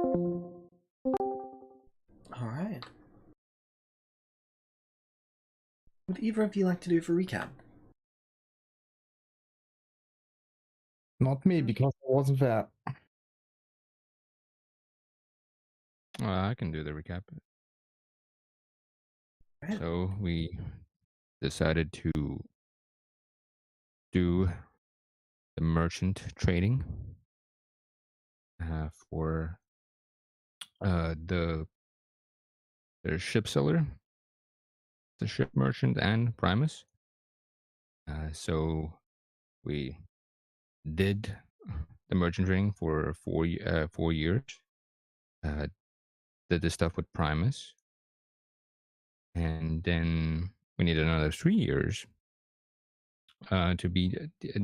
All right. Would either of you like to do for recap? Not me, because I wasn't there. I can do the recap. Right. So we decided to do the merchant trading for the ship seller, the ship merchant, and Primus. So we did the merchant trading for 4 years. Did the stuff with Primus, and then we need another 3 years to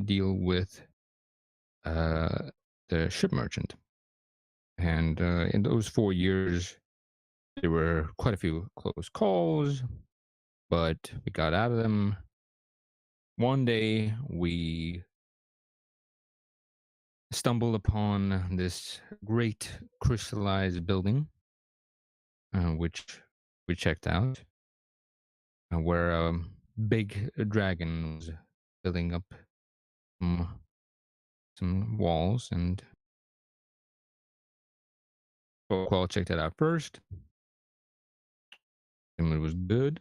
deal with the ship merchant. And in those 4 years, there were quite a few close calls, but we got out of them. One day, we stumbled upon this great crystallized building, which we checked out, where a big dragon was building up some walls, and well, checked it out first. And it was good.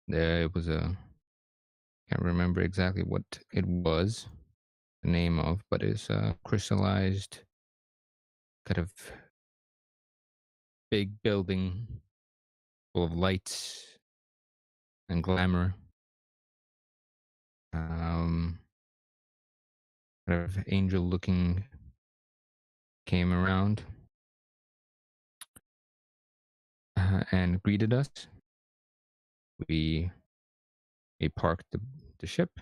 It was can't remember exactly what it was, the name of, but it's a crystallized kind of big building full of lights and glamour. Kind of angel looking came around and greeted us. We parked the ship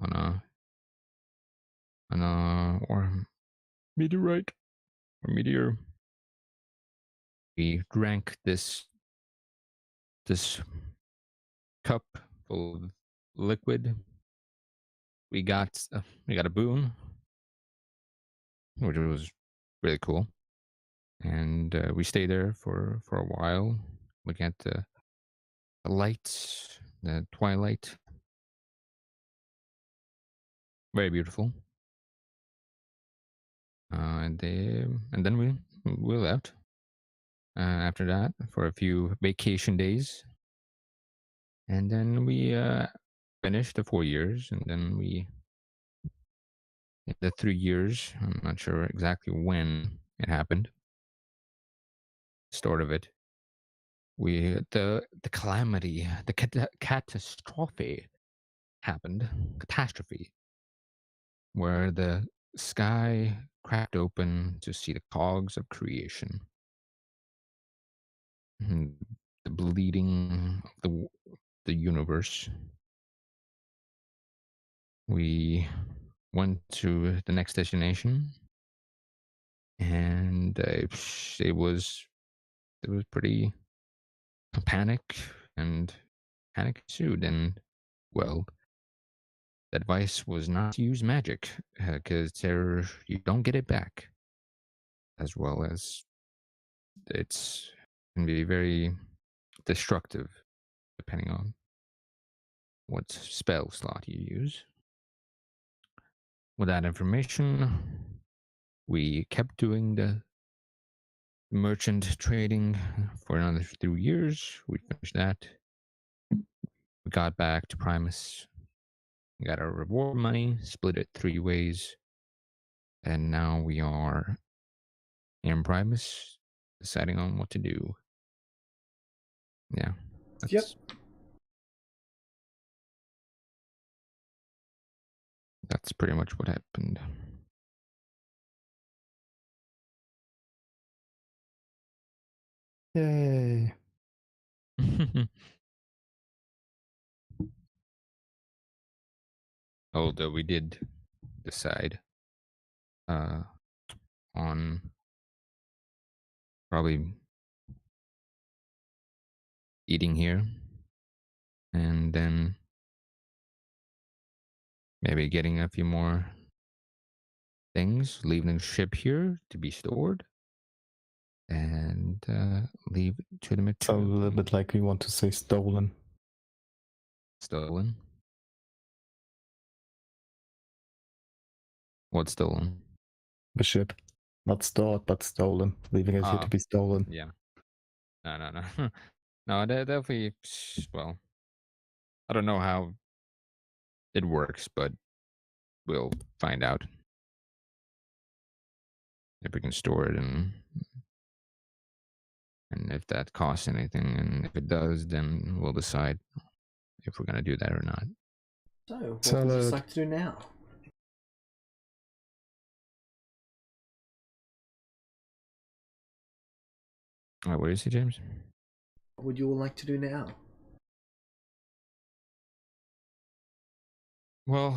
on a or meteorite or meteor. We drank this cup full of liquid. We got a boon, which was really cool, and we stayed there for a while, looking at the lights, the twilight. Very beautiful. And then we left. After that, for a few vacation days, and then we finished the 4 years, and then the 3 years. I'm not sure exactly when it happened. Start of it. The calamity, the catastrophe happened. Catastrophe, where the sky cracked open to see the cogs of creation. The bleeding of the universe. We went to the next destination, and it was pretty panic ensued, and well, the advice was not to use magic because you don't get it back, as well as it's can be very destructive depending on what spell slot you use. With that information, we kept doing the merchant trading for another 3 years. We finished that. We got back to Primus, got our reward money, split it 3 ways, and now we are in Primus deciding on what to do. Yeah. That's pretty much what happened. Yay. Although we did decide on probably eating here, and then maybe getting a few more things, leaving the ship here to be stored, and leave to the So a material. little bit like we want to say stolen. Stolen. What's stolen? The ship. Not stored, but stolen. Leaving it here to be stolen. Yeah. No. No, definitely. Well, I don't know how it works, but we'll find out if we can store it and if that costs anything, and if it does, then we'll decide if we're gonna do that or not. So, what would you Salad. like to do now? What is it, James? What would you all like to do now? Well,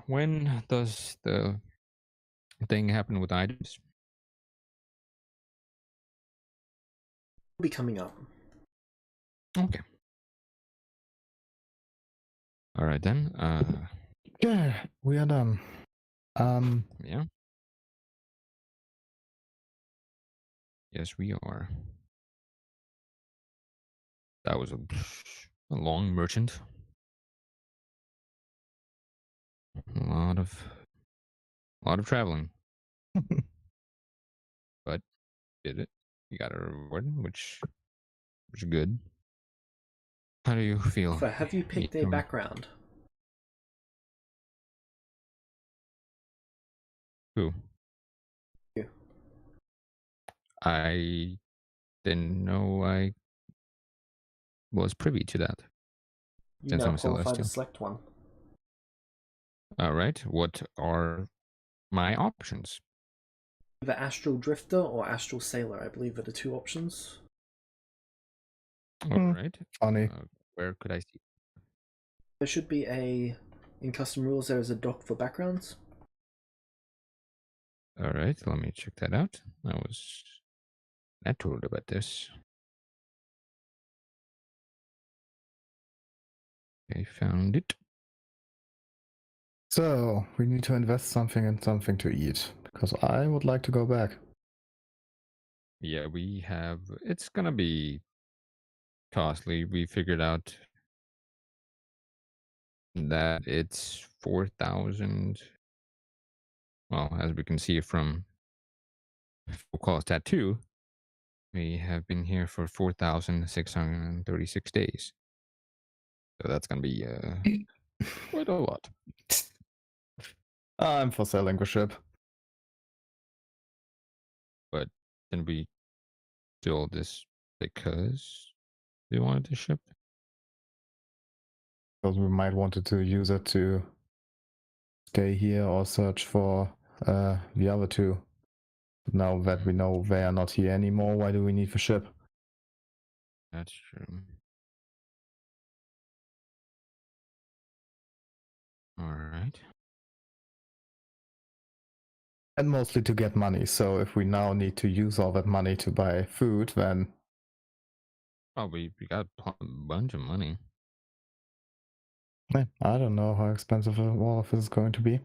when does the thing happen with items? Will be coming up. Okay. All right then. Yeah, we are done. Yeah. Yes, we are. That was a long merchant. A lot of traveling, but did it. You got a reward, which was good. How do you feel? So, have you picked a background? Who? You. I didn't know I was privy to that. You Since now I'm qualify to celestial. select one. All right. What are my options? Either Astral Drifter or Astral Sailor, I believe are the two options. All right. Funny. Where could I see? There should be in custom rules, there is a doc for backgrounds. All right. Let me check that out. I was not told about this. I found it. So, we need to invest something in something to eat. Because I would like to go back. Yeah, we have. It's gonna be costly. We figured out that it's 4,000. Well, as we can see from Full Claws Tattoo, we have been here for 4,636 days. So that's gonna be quite a lot. I'm for selling the ship. But then we do all this because we wanted to ship. Because we might wanted to use it to stay here or search for the other two. But now that we know they are not here anymore, why do we need the ship? That's true. All right. And mostly to get money, so if we now need to use all that money to buy food, then... Oh, we got a bunch of money. I don't know how expensive all of this is going to be.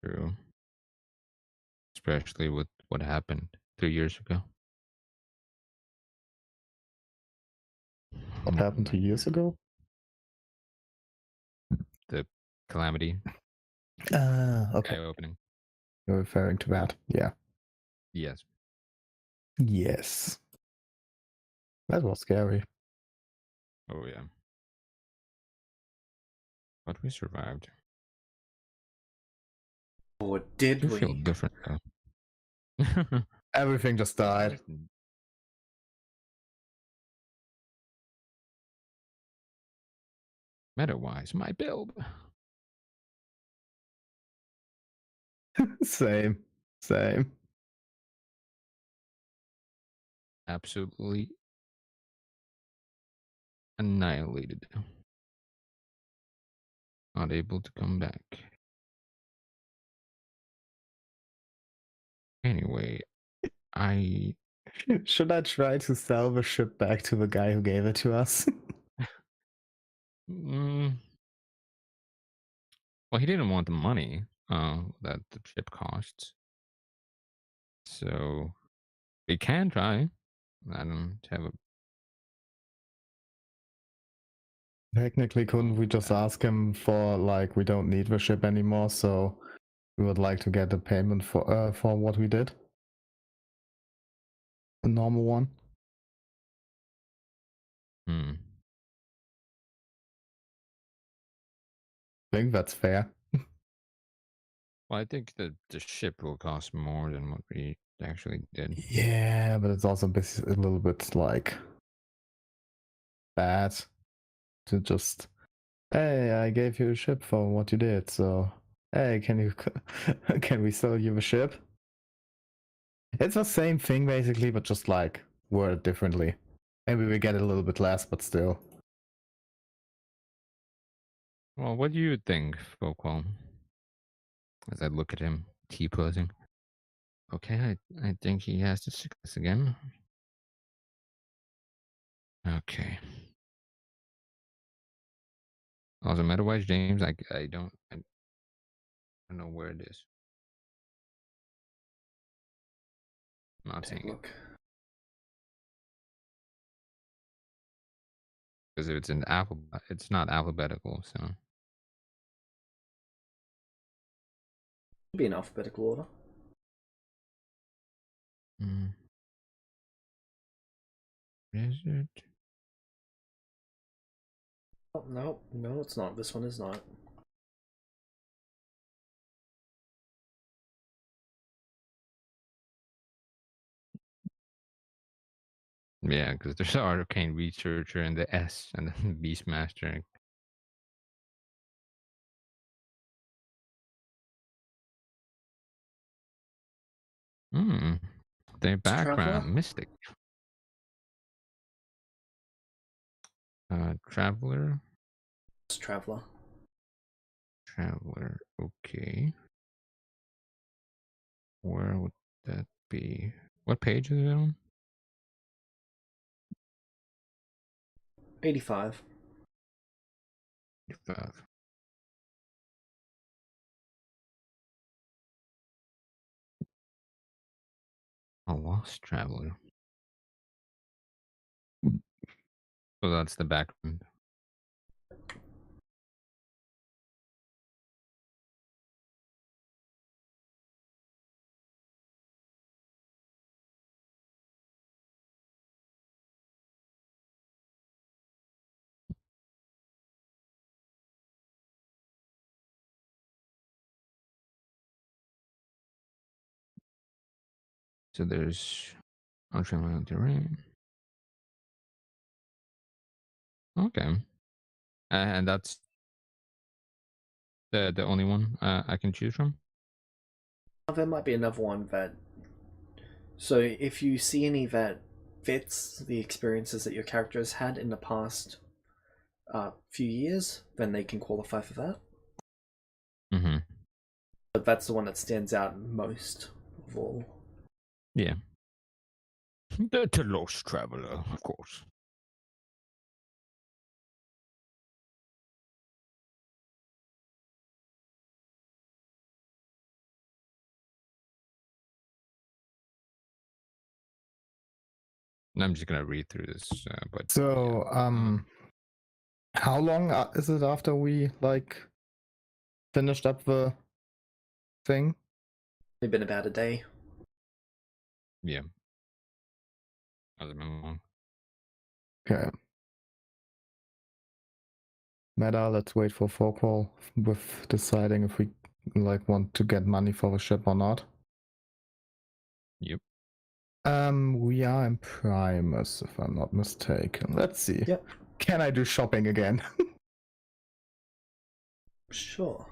True. Especially with what happened 3 years ago. What happened 2 years ago? The calamity. Okay. Opening. You're referring to that. Yeah. Yes. Yes. That was scary. Oh yeah. But we survived. Or did You feel we? different though. Everything just died. Meta-wise, my build. Same. Absolutely annihilated. Not able to come back. Anyway, I Should I try to sell the ship back to the guy who gave it to us? Mm, well, he didn't want the money that the ship costs. So we can try. I don't have a. Technically, couldn't we just ask him for, like, we don't need the ship anymore, so we would like to get the payment for what we did? The normal one? Hmm. I think that's fair. Well, I think that the ship will cost more than what we actually did. Yeah, but it's also a little bit, like, bad to just, hey, I gave you a ship for what you did, so hey, can we sell you the ship? It's the same thing basically, but just like worded differently. Maybe we get a little bit less, but still. Well, what do you think, Folkwall? As I look at him, T-posing. Okay, I think he has to sickness again. Okay. Also, meta-wise, James, I don't know where it is. I'm not Take seeing a it. look. Because if it's it's not alphabetical, so. Should be in alphabetical order. Is it? Oh, no, it's not. This one is not. Yeah, because there's arcane researcher and the S and then beastmaster. Their Traveler? background, mystic. Traveler. It's Traveler. Traveler. Okay. Where would that be? What page is it on? 85. 5. A lost traveler. So that's the background. So there's unfamiliar terrain. Okay. And that's the only one I can choose from? There might be another one that. So if you see any that fits the experiences that your character has had in the past few years, then they can qualify for that. Mm-hmm. But that's the one that stands out most of all. Yeah. The lost traveler, of course. And I'm just gonna read through this, but So, yeah. how long is it after we like finished up the thing? It's been about a day. Yeah. Hasn't been long. Okay. Meta, let's wait for Folkwall with deciding if we like want to get money for the ship or not. Yep. We are in Primus, if I'm not mistaken. Let's see. Yep. Can I do shopping again? Sure.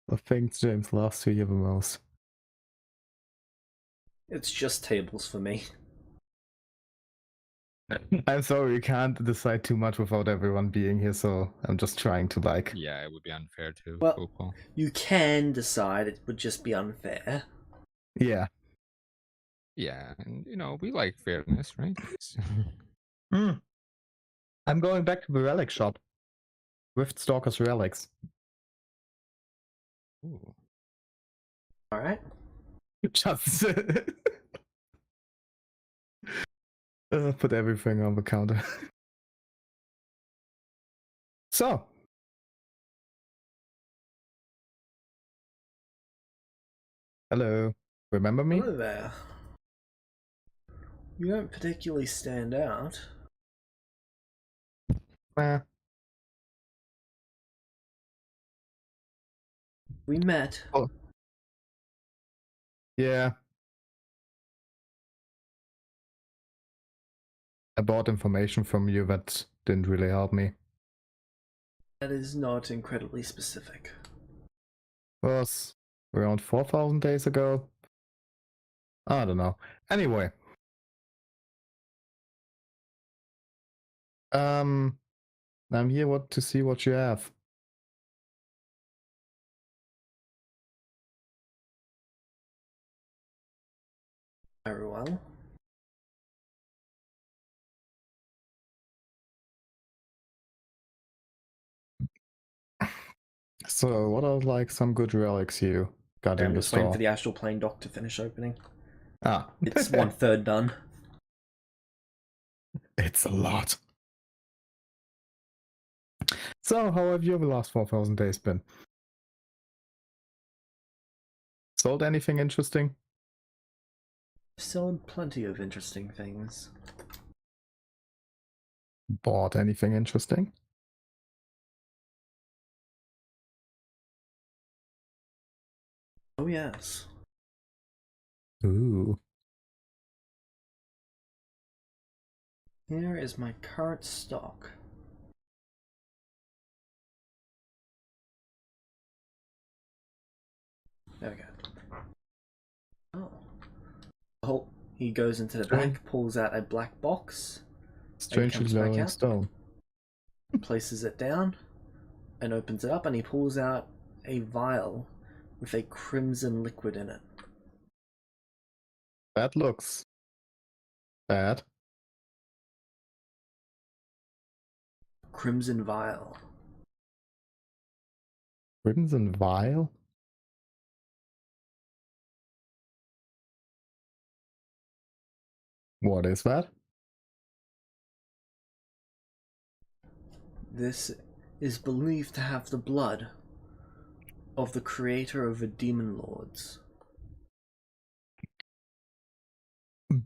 The things James loves to hear the most. It's just tables for me. I'm sorry, we can't decide too much without everyone being here, so I'm just trying to like. Yeah, it would be unfair to Well, football. you can decide, it would just be unfair. Yeah. Yeah, and we like fairness, right? Hmm. I'm going back to the relic shop. With Stalker's relics. Ooh. Alright. Just put everything on the counter. So. Hello. Remember me? Hello there. You don't particularly stand out. Eh, We met. oh. Yeah. I bought information from you that didn't really help me. That is not incredibly specific. It was around 4,000 days ago. I don't know. Anyway. I'm here to see what you have. Very well. So, what are like some good relics you got in I'm the just waiting store? for the Astral Plane dock to finish opening. Ah. It's 1/3 done. It's a lot. So, how have you the last 4,000 days been? Sold anything interesting? Sold plenty of interesting things. Bought anything interesting? Oh yes. Ooh. Here is my current stock. There we go. Oh, he goes into the back, pulls out a black box, Strangely comes back glowing out. stone. places it down, and opens it up, and he pulls out a vial with a crimson liquid in it. That looks bad. Crimson vial. Crimson vial? What is that? This is believed to have the blood of the creator of the demon lords.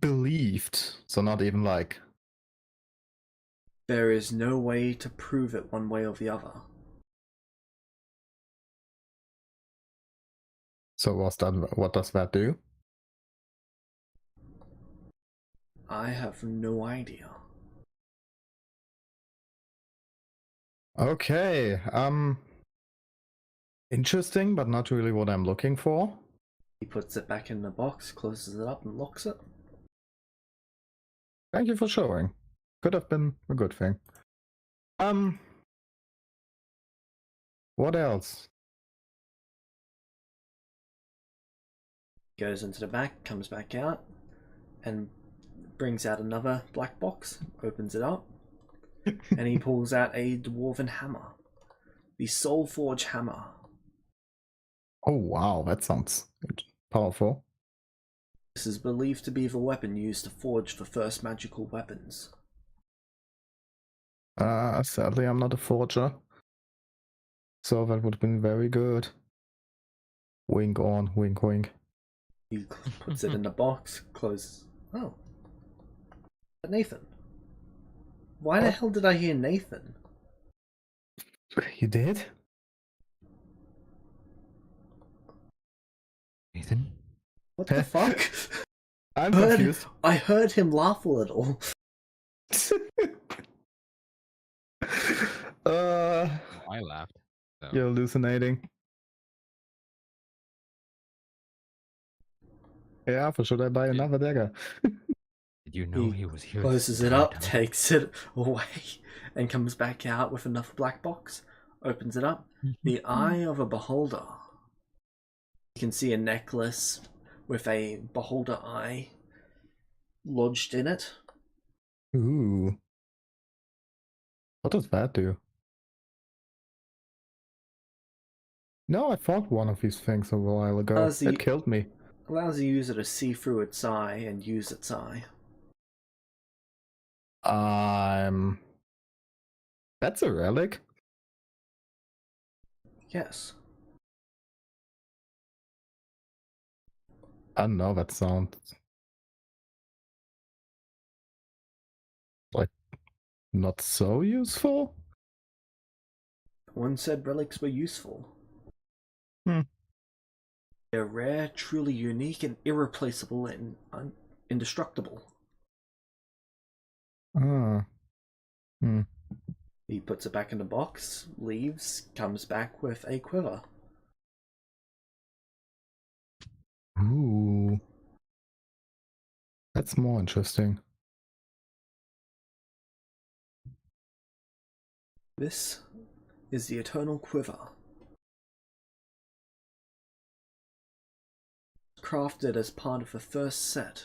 Believed. So not even like. There is no way to prove it one way or the other. So what does that do? I have no idea. Okay. Interesting, but not really what I'm looking for. He puts it back in the box, closes it up, and locks it. Thank you for showing. Could have been a good thing. What else? Goes into the back, comes back out, and brings out another black box, opens it up, and he pulls out a dwarven hammer. The Soulforge hammer. Oh wow, that sounds powerful. This is believed to be the weapon used to forge the first magical weapons. Sadly I'm not a forger. So that would have been very good. Wink on, wink wink. He puts it in the box, closes. Oh. Nathan. Why the hell did I hear Nathan? You did? Nathan? What the fuck? I'm confused. I heard him laugh a little. I laughed. So. You're hallucinating. Yeah, for should I buy another dagger? Did you know he was here? Closes it up, takes it away, and comes back out with another black box. Opens it up. The Eye of a Beholder. You can see a necklace with a beholder eye lodged in it. Ooh. What does that do? No, I fought one of these things a while ago. It killed me. Allows the user to see through its eye and use its eye. That's a relic? Yes. I don't know, that sounds like not so useful. One said relics were useful. Hmm. They're rare, truly unique, and irreplaceable and indestructible. Ah. Hmm. He puts it back in the box, leaves, comes back with a quiver. Ooh. That's more interesting. This is the Eternal Quiver. Crafted as part of the first set.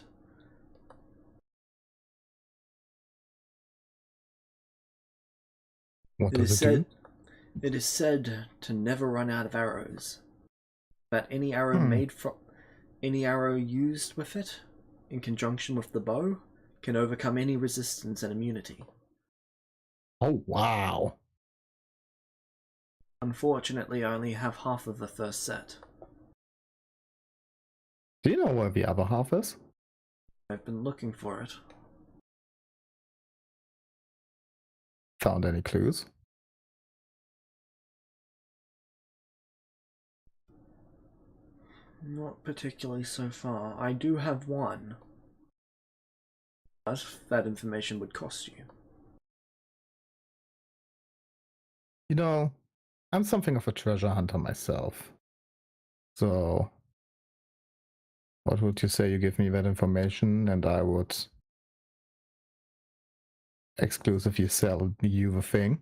What does it do? It is said to never run out of arrows. That any arrow any arrow used with it, in conjunction with the bow, can overcome any resistance and immunity. Oh, wow. Unfortunately, I only have half of the first set. Do you know where the other half is? I've been looking for it. Found any clues? Not particularly so far. I do have one. But that information would cost you. You know, I'm something of a treasure hunter myself. So, what would you say you give me that information and I would exclusively sell you the thing?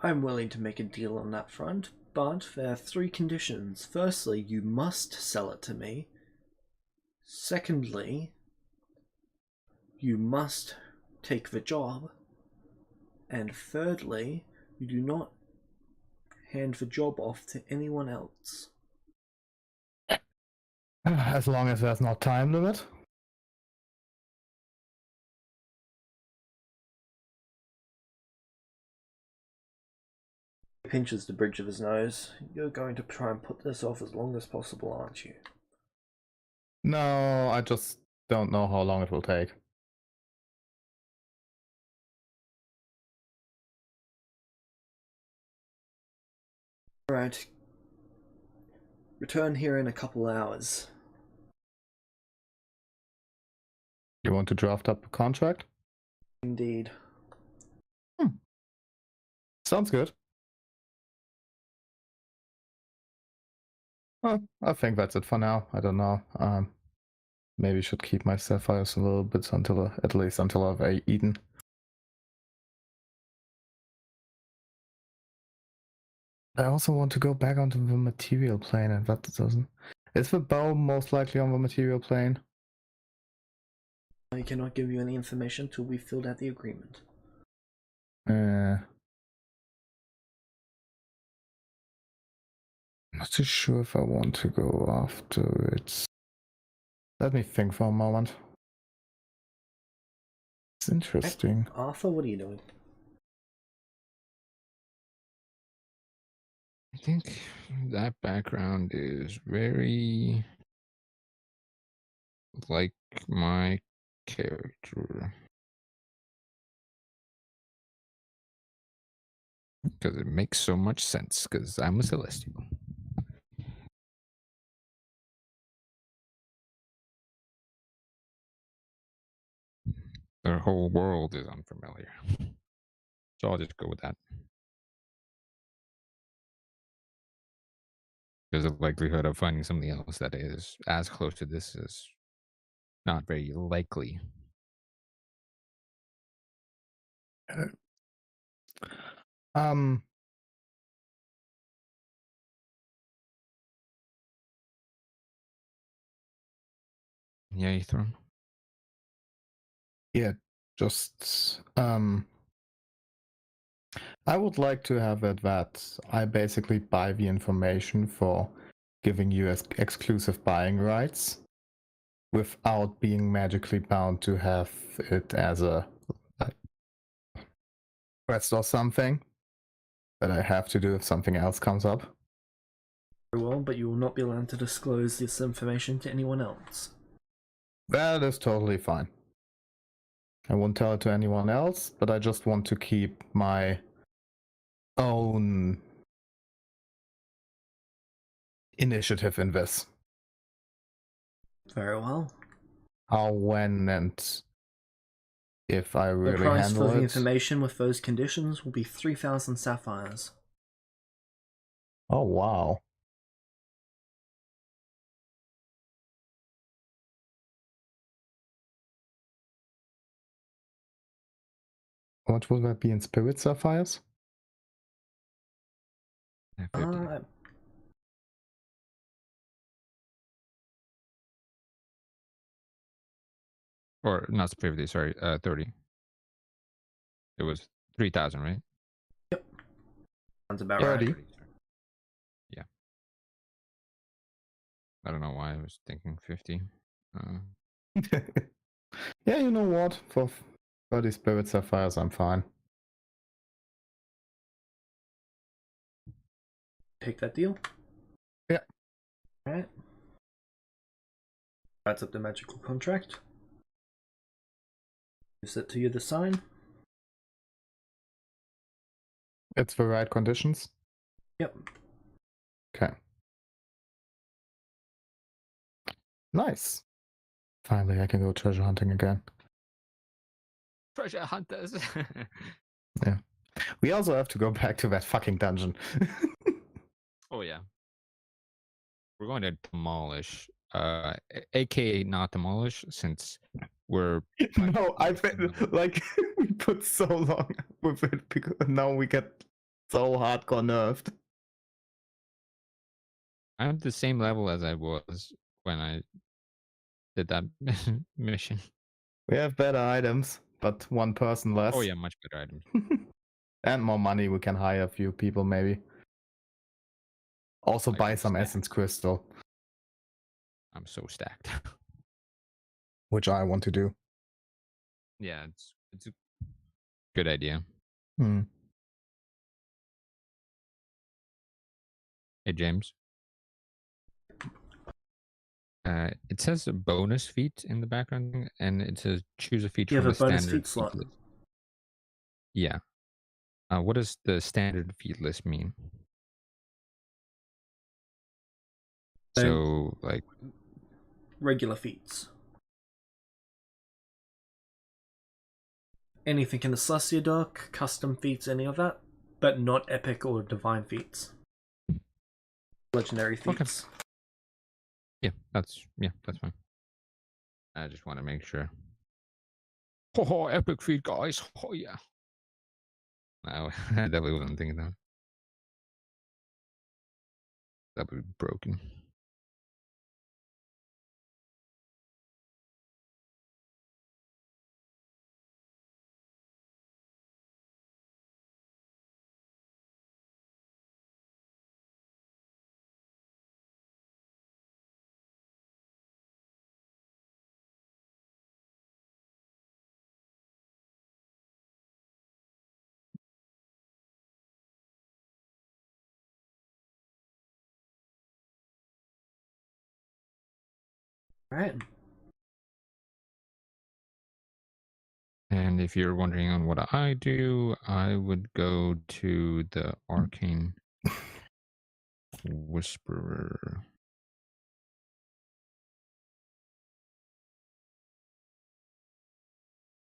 I'm willing to make a deal on that front, but there are 3 conditions. Firstly, you must sell it to me. Secondly, you must take the job. And thirdly, you do not hand the job off to anyone else. As long as there's no time limit. He pinches the bridge of his nose. You're going to try and put this off as long as possible, aren't you? No, I just don't know how long it will take. Alright. Return here in a couple hours. You want to draft up a contract? Indeed. Sounds good. Well, I think that's it for now. I don't know. Maybe should keep my sapphires a little bit until at least until I've eaten. I also want to go back onto the material plane, and that doesn't. Is the bow most likely on the material plane? I cannot give you any information till we've filled out the agreement. Not too sure if I want to go after it. Let me think for a moment. It's interesting. Arthur, what are you doing? I think that background is very like my character. Because it makes so much sense, because I'm a Celestial. Their whole world is unfamiliar. So I'll just go with that. Because the likelihood of finding something else that is as close to this is not very likely. Um, Yeah, Ethan. yeah, just I would like to have it that I basically buy the information for giving you exclusive buying rights without being magically bound to have it as a quest or something that I have to do if something else comes up. Very well, but you will not be allowed to disclose this information to anyone else. That is totally fine. I won't tell it to anyone else, but I just want to keep my own initiative in this. Very well. How, when, and if I The really price for handle the it. information with those conditions will be 3,000 sapphires. Oh, wow. What would that be in spirit sapphires? 50. Or not 50, sorry, 30. It was 3,000, right? Sounds about Yeah, right. 30. 30, sorry. Yeah. I don't know why I was thinking 50. Yeah, you know what? For 30 spirit sapphires, I'm fine. Take that deal. Yeah. Alright. That's up the magical contract. Use it to you to sign. It's the right conditions? Yep. Okay. Nice. Finally, I can go treasure hunting again. Treasure hunters. Yeah. We also have to go back to that fucking dungeon. Oh, yeah. We're going to demolish, aka not demolish, since we're No, I almost done with it. like we put so long with it because now we get so hardcore nerfed. I'm at the same level as I was when I did that mission. We have better items, but one person less. Oh yeah, much better items. And more money. We can hire a few people, maybe. Also Like, buy I'm some stacked. essence crystal, I'm so stacked. which I want to do. Yeah, it's a good idea. Hmm. Hey James. It says a bonus feat in the background, and it says choose a feat You have from a the bonus standard feat slot. list. Yeah. What does the standard feat list mean? So, like, Regular feats. Anything in the Celestia dock, custom feats, any of that, but not epic or divine feats. Legendary feats. yeah, that's fine. I just want to make sure. Oh, epic feat, guys! Oh yeah. No, I definitely wasn't thinking that. That would be broken. Alright. And if you're wondering on what I do, I would go to the Arcane Whisperer.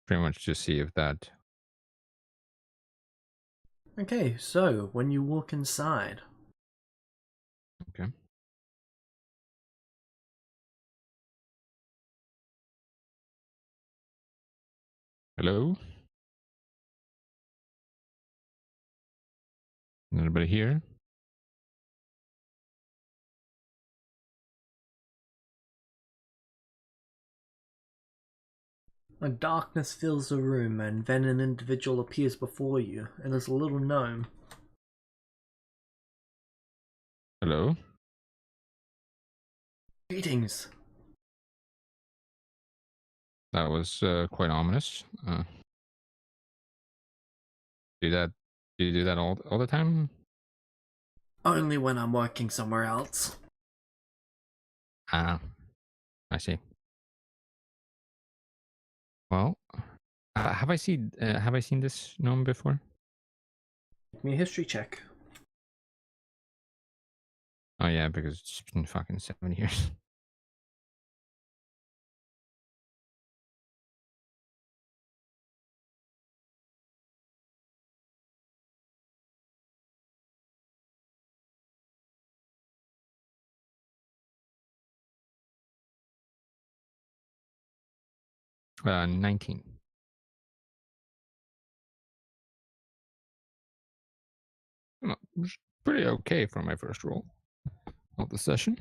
Pretty much to see if that. Okay, so when you walk inside. Okay. Hello? Anybody here? A darkness fills the room, and then an individual appears before you. It is a little gnome. Hello? Greetings. That was quite ominous. Do you do that all the time? Only when I'm working somewhere else. Ah, I see. Well, have I seen this gnome before? Give me a history check. Oh yeah, because it's been fucking 7 years. Uh, 19. Well, it's pretty okay for my first roll of the session.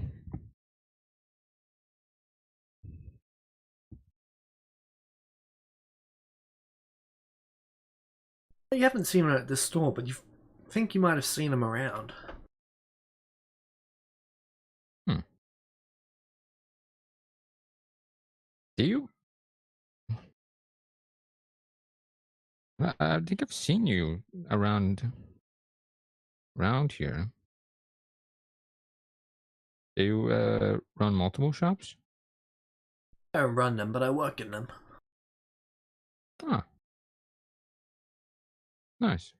You haven't seen him at this store, but you think you might have seen him around. Do you? I think I've seen you around here. Do you run multiple shops? I don't run them, but I work in them. Ah, nice.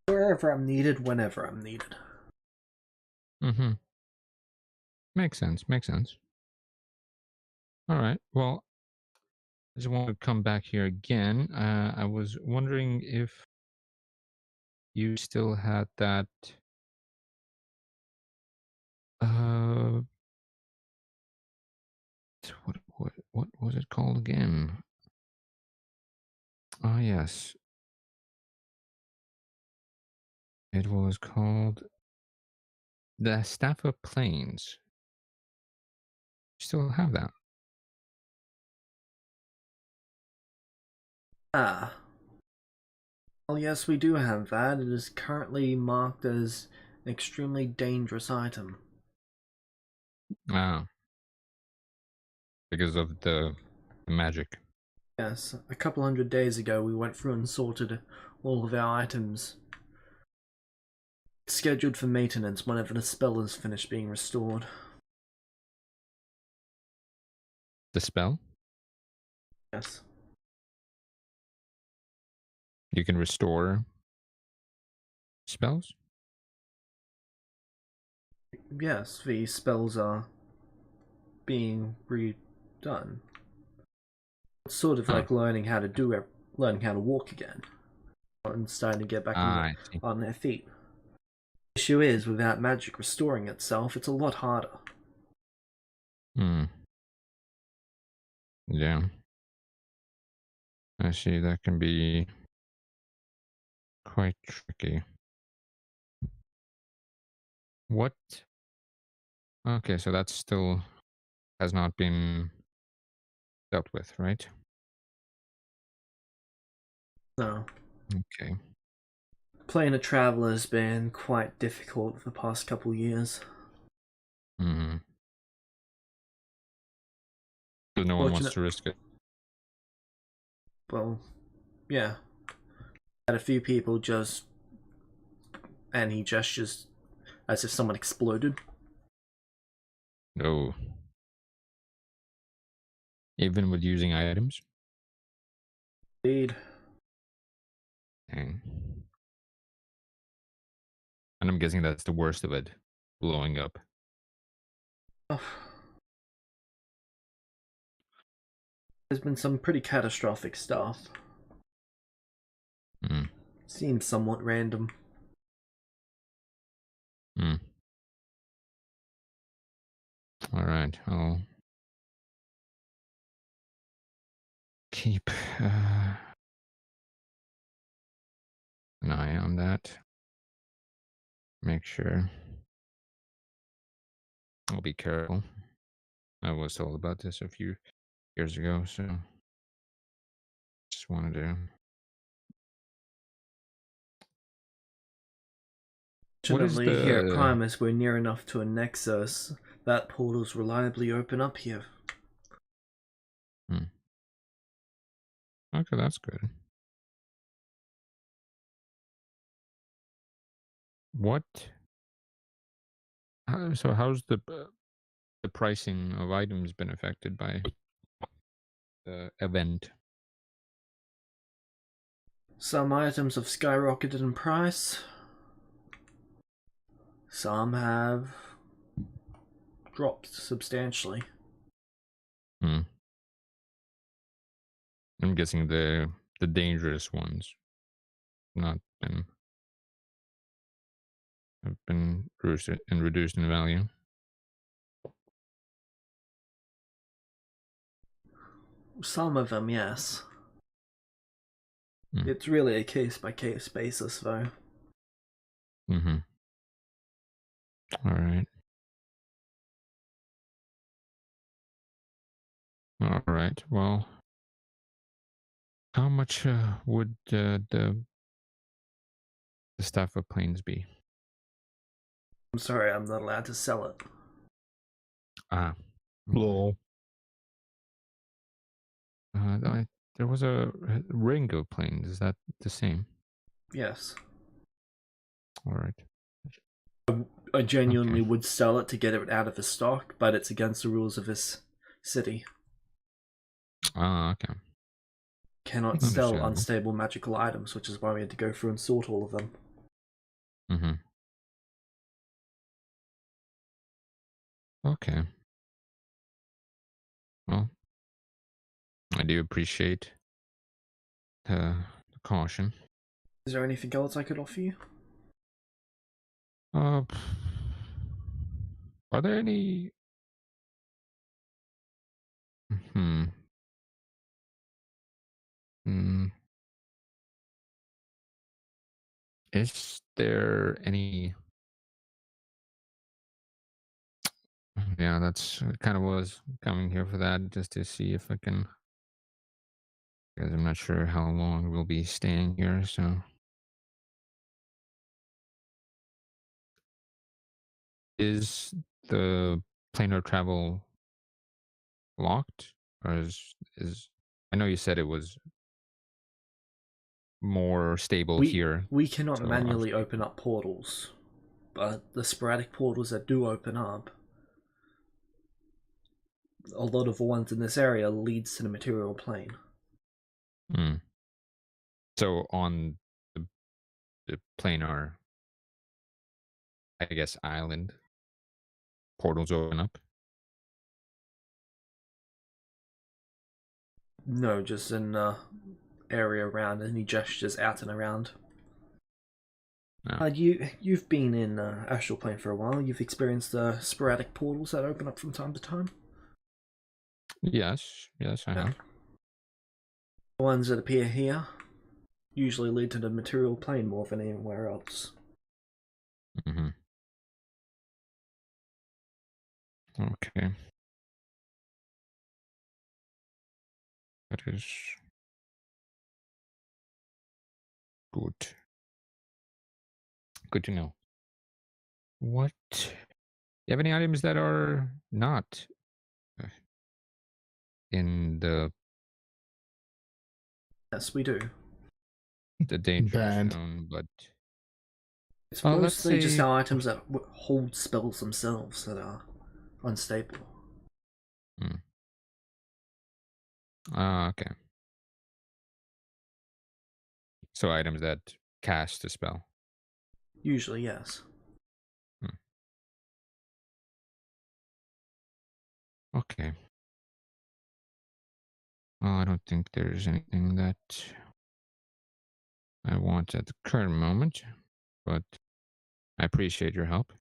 Wherever I'm needed, whenever I'm needed. Mm-hmm. Makes sense. Makes sense. All right. Well, I just want to come back here again. I was wondering if you still had that. Uh, what was it called again? Oh yes, it was called the Staff of Plains. You still have that? Ah. Well, yes, we do have that. It is currently marked as an extremely dangerous item. Ah, because of the magic. Yes, a couple 100 days ago we went through and sorted all of our items. It's scheduled for maintenance whenever the spell is finished being restored. The spell? Yes. You can restore spells? Yes, the spells are being redone. It's sort of Huh. like learning how to walk again, and starting to get back I see. on their feet. The issue is, without magic restoring itself, it's a lot harder. Hmm. Yeah. I see. That can be quite tricky. What? Okay, so that still has not been dealt with, right? No. Okay. Playing a traveler has been quite difficult for the past couple years. Mm-hmm. So no one wants to risk it. Well, yeah. Had a few people just... And he gestures as if someone exploded. No. Even with using items? Indeed. Dang. And I'm guessing that's the worst of it. Blowing up. Oh. There's been some pretty catastrophic stuff. Mm. Seems somewhat random. Mm. Alright, I'll keep an eye on that. make sure. I'll be careful. I was told about this a few years ago, so just wanted to. What is Fortunately, here at the? Primus, we're near enough to a nexus that portals reliably open up here. Okay, that's good. What? So how's the pricing of items been affected by the event? Some items have skyrocketed in price. Some have dropped substantially. I'm guessing the dangerous ones not been have been reduced in value. Some of them, yes. Mm. It's really a case-by-case basis, though. Mm-hmm. All right. All right. Well, how much would the staff of planes be? I'm sorry, I'm not allowed to sell it. Ah. Lol. There was a ring of planes. Is that the same? Yes. All right. I genuinely Okay. would sell it to get it out of his stock, but it's against the rules of his city. Ah, okay. Cannot sell Understandable. unstable magical items, which is why we had to go through and sort all of them. Mm-hmm. Okay. Well, I do appreciate the caution. Is there anything else I could offer you? Are there any? Hmm. Hmm. Is there any? Yeah, that's kind of was coming here for that, just to see if I can. Because I'm not sure how long we'll be staying here, so. Is the planar travel locked, or is? I know you said it was more stable here. We cannot So I was, manually open up portals, but the sporadic portals that do open up, a lot of the ones in this area leads to the material plane. So on the planar, I guess, island, portals open up. No, just in the area around, and he gestures out and around. No. You've been in Astral Plane for a while. You've experienced sporadic portals that open up from time to time. Yes, I have. The ones that appear here usually lead to the material plane more than anywhere else. Mm-hmm. Okay. That is good. Good to know. What? You have any items that are not in the Yes, we do. danger Banned. zone, but It's let's mostly just say. our items that hold spells themselves that are unstable. Okay. So items that cast a spell. Usually, yes. Okay. Well, I don't think there's anything that I want at the current moment, but I appreciate your help.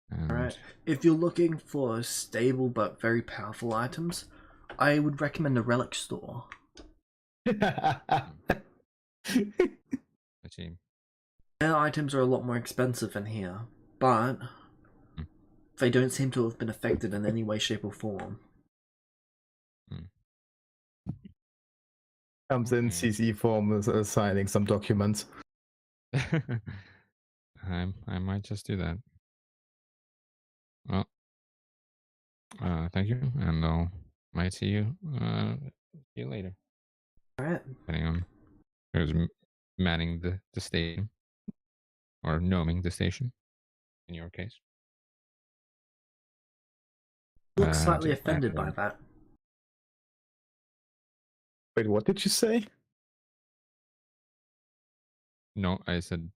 And Alright. If you're looking for stable but very powerful items, I would recommend the Relic Store. let's see. Their items are a lot more expensive in here, but Hmm. they don't seem to have been affected in any way, shape, or form. Comes in Okay. CC form signing some documents. I might just do that. Well, thank you, and I'll might see you later. All right. Depending on who's manning the station or gnoming the station. In your case, Looks slightly just offended by after. that. Wait, what did you say? No, I said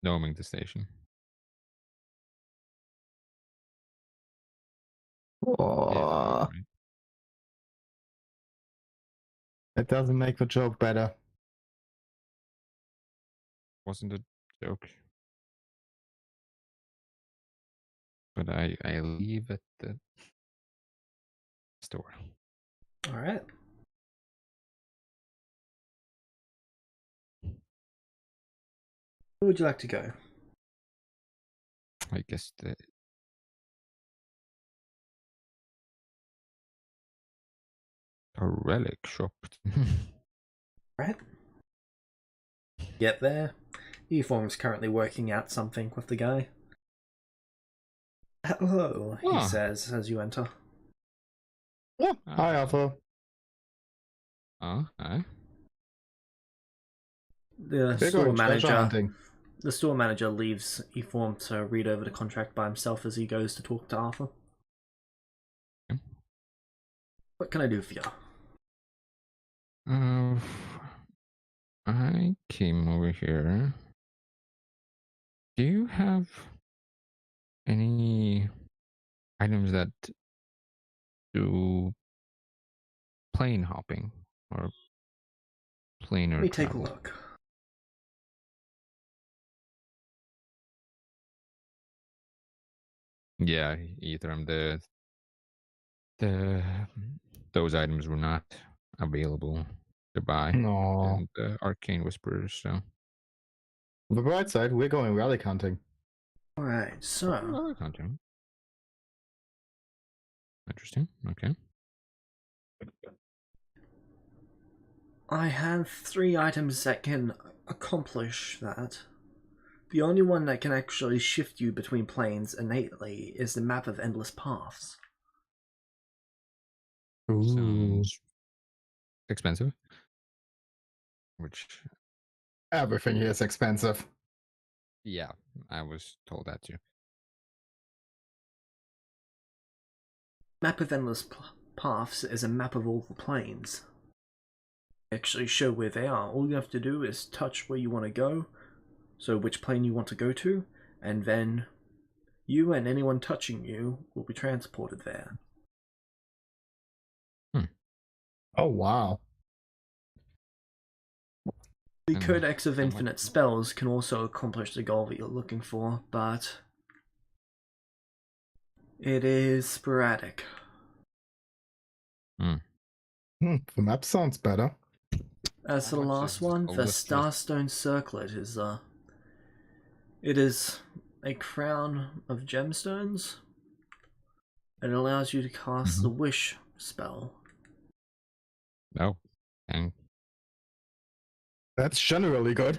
gnoming the station. Yeah, Oh, right. it doesn't make the joke better. Wasn't a joke. But I leave at the store. All right. Where would you like to go? I guess the a relic shop. Right. Get there. Eform's currently working out something with the guy. Hello, he Ah. says as you enter. Yeah, hi, Alpha. Hi. The We're store going treasure manager. hunting. The store manager leaves Eform to read over the contract by himself as he goes to talk to Arthur. Okay. What can I do for you? I came over here. Do you have any items that do plane hopping or planar Let me take a travel? look. Yeah, Ethereum. The those items were not available to buy No. in the arcane whisperers. So On the bright side, we're going relic hunting. Alright, so relic hunting. Interesting. Okay. I have 3 items that can accomplish that. The only one that can actually shift you between planes innately is the map of endless paths. Ooh. Sounds expensive. Which, Everything here is expensive. yeah, I was told that too. Map of endless paths is a map of all the planes. They actually show where they are. All you have to do is touch where you want to go, so which plane you want to go to, and then you and anyone touching you will be transported there. Oh, wow. The And Codex of how much- Infinite Spells can also accomplish the goal that you're looking for, but it is sporadic. The map sounds better. As for the How much last is one, a the list of- Starstone Circlet is it is a crown of gemstones. It allows you to cast the Wish spell. No. And That's generally good.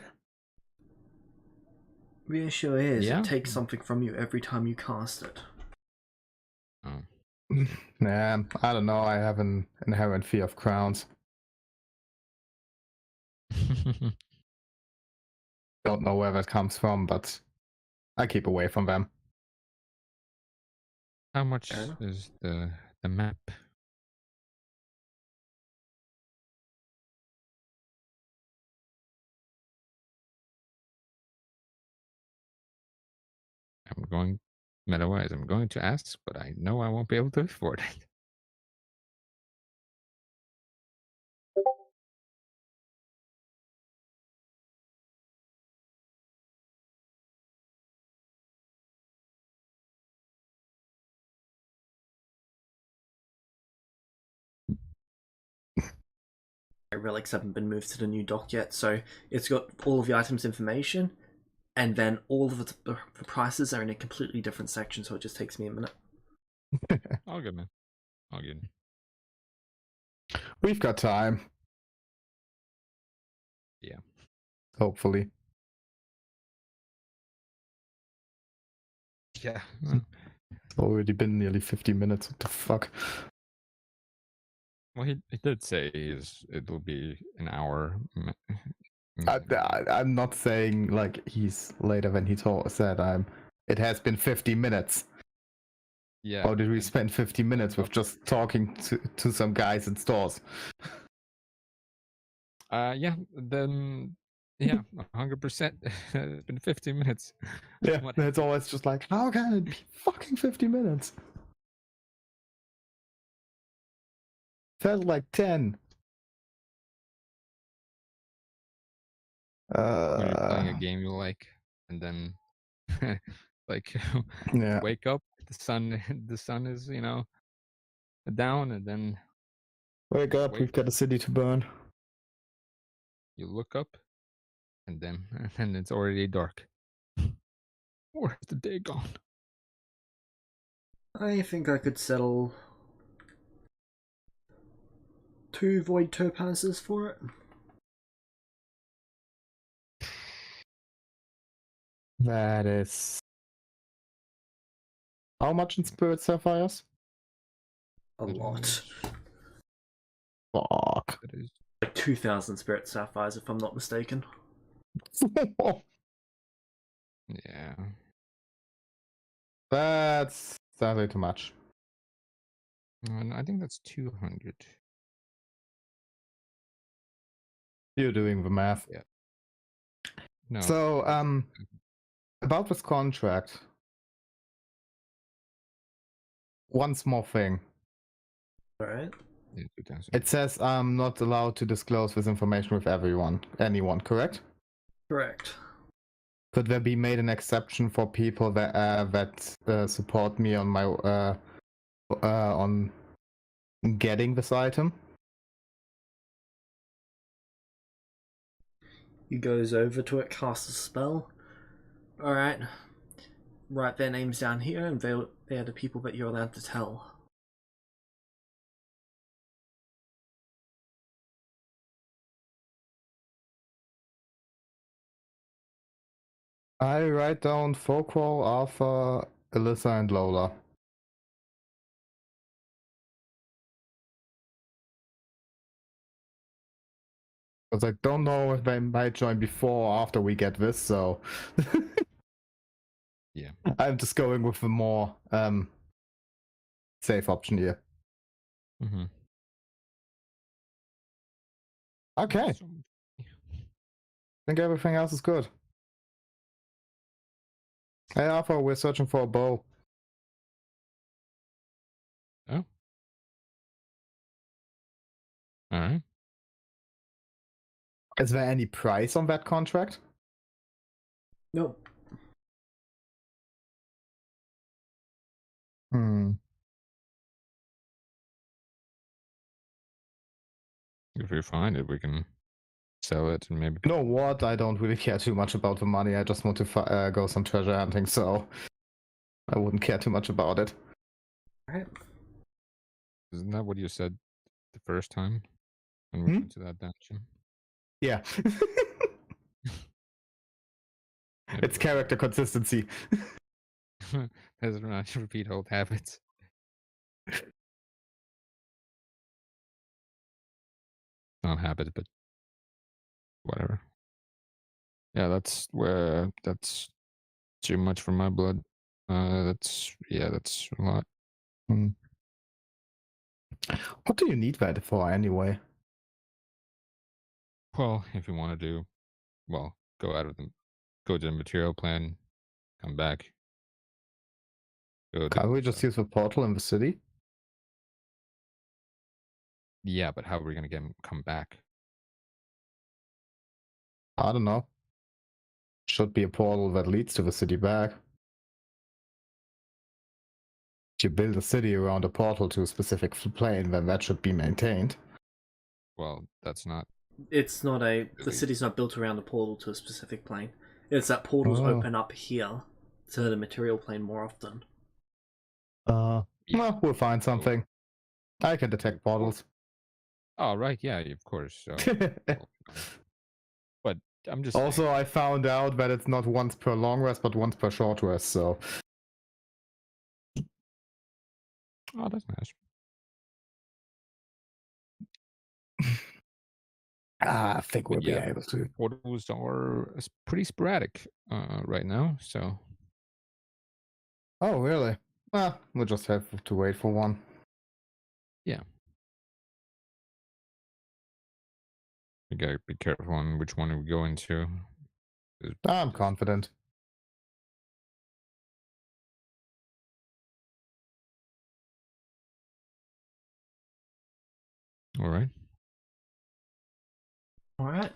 The issue is, Yeah. it takes something from you every time you cast it. oh. Nah, I don't know. I have an inherent fear of crowns. Don't know where that comes from, but I keep away from them. How much Fair enough. is the map? I'm going meta-wise. I'm going to ask, but I know I won't be able to afford it. relics haven't been moved to the new dock yet, so it's got all of the items information, and then all of the prices are in a completely different section, so it just takes me a minute. All good, man. All good. We've got time. Yeah. Hopefully. Yeah. It's already been nearly 50 minutes. What the fuck? Well, he did say it'll be an hour. I'm not saying like he's later than he said. It has been 50 minutes. Yeah. Or did we spend 50 minutes with just talking to some guys in stores? Yeah. Then. Yeah, 100%. It's been 50 minutes. Yeah, What? it's always just like, how can it be fucking 50 minutes? Felt like 10. When you're playing a game you like, and then like Yeah. wake up, the sun is down, and then Wake up, we've got a city to burn. you look up, and then it's already dark. Where's the day gone? I think I could settle 2 void topazes for it. That is... How much in Spirit Sapphires? A lot. Fuck. That is Like 2,000 spirit sapphires, if I'm not mistaken. yeah. That's sadly too much. And I think that's 200. You're doing the math. Yeah. No. So, about this contract. One small thing. Alright. Yeah, 2,000. It says I'm not allowed to disclose this information with anyone, correct? Correct. Could there be made an exception for people that support me on my on getting this item? He goes over to it, casts a spell. Alright. Write their names down here, and they're the people that you're allowed to tell. I write down Folkwall, Arthur, Alyssa, and Lola. Because I don't know if they might join before or after we get this, so... Yeah. I'm just going with the more safe option here. Mm-hmm. Okay. I think everything else is good. Hey Arthur, we're searching for a bow. Oh. Alright. Is there any price on that contract? Nope. If we find it, we can sell it and maybe. You know what? I don't really care too much about the money. I just want to go some treasure hunting, so I wouldn't care too much about it. Alright. Isn't that what you said the first time when we went to that dungeon? Yeah. It's character consistency. Doesn't not repeat old habits. Not habits, but whatever. Yeah, that's too much for my blood. That's a lot. What do you need that for anyway? Well, if you want to do, go to the material plan, come back. Can't we just use the portal in the city? Yeah, but how are we gonna come back? I don't know. Should be a portal that leads to the city back. If you build a city around a portal to a specific plane, then that should be maintained. well, that's not. It's not the Really? city's not built around a portal to a specific plane. It's that portals Oh. open up here to the material plane more often. Yeah. Well, we'll find So- something. I can detect portals. Oh, right. Yeah, of course. So, well, but I'm just Also, I found out that it's not once per long rest, but once per short rest, so. Oh, that's nice. I think we'll But be yeah, able to. portals are pretty sporadic right now. So Oh, really? Well, we'll just have to wait for one. we gotta be careful on which one we go into. I'm confident. All right. All right.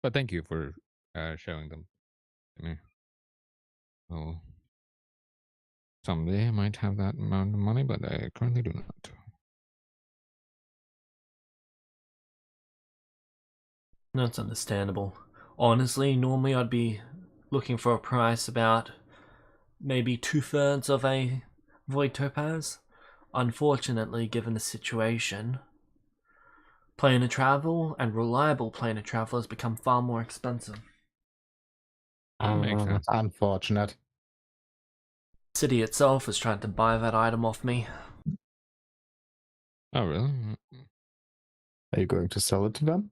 But thank you for showing them to me. Well, someday I might have that amount of money, but I currently do not. That's understandable. Honestly, normally I'd be looking for a price about maybe 2/3 of a void topaz. Unfortunately, given the situation, planar travel and reliable planar travel has become far more expensive. Makes sense. Unfortunate. The city itself is trying to buy that item off me. Oh, really? Are you going to sell it to them?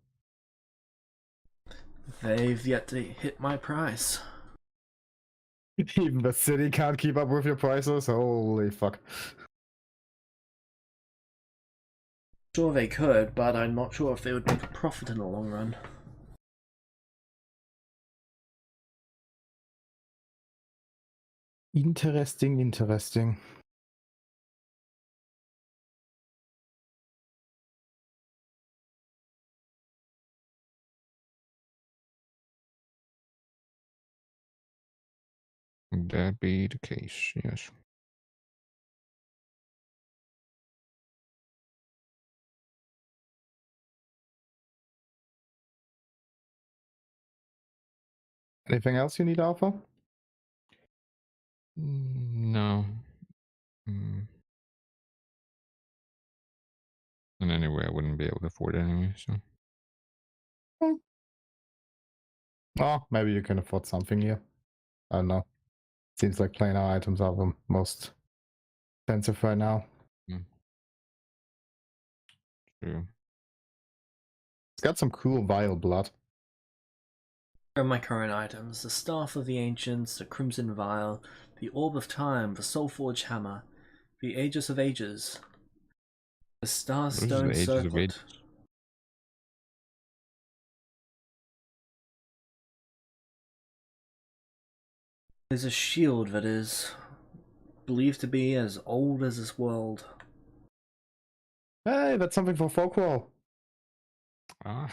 They've yet to hit my price. Even the city can't keep up with your prices? Holy fuck. Sure they could, but I'm not sure if they would make a profit in the long run. Interesting, interesting. Would that be the case? Yes. Anything else you need, Alpha? No. And anyway, I wouldn't be able to afford it anyway. So. Oh, maybe you can afford something here. I don't know. Seems like planar items are the most expensive right now. True. It's got some cool vile blood. Here are my current items: the Staff of the Ancients, the Crimson Vial, the Orb of Time, the Soulforge Hammer, the Aegis of Ages, the Starstone Ages of Circlet. Ages? There's a shield that is believed to be as old as this world. Hey, that's something for folklore. Ah.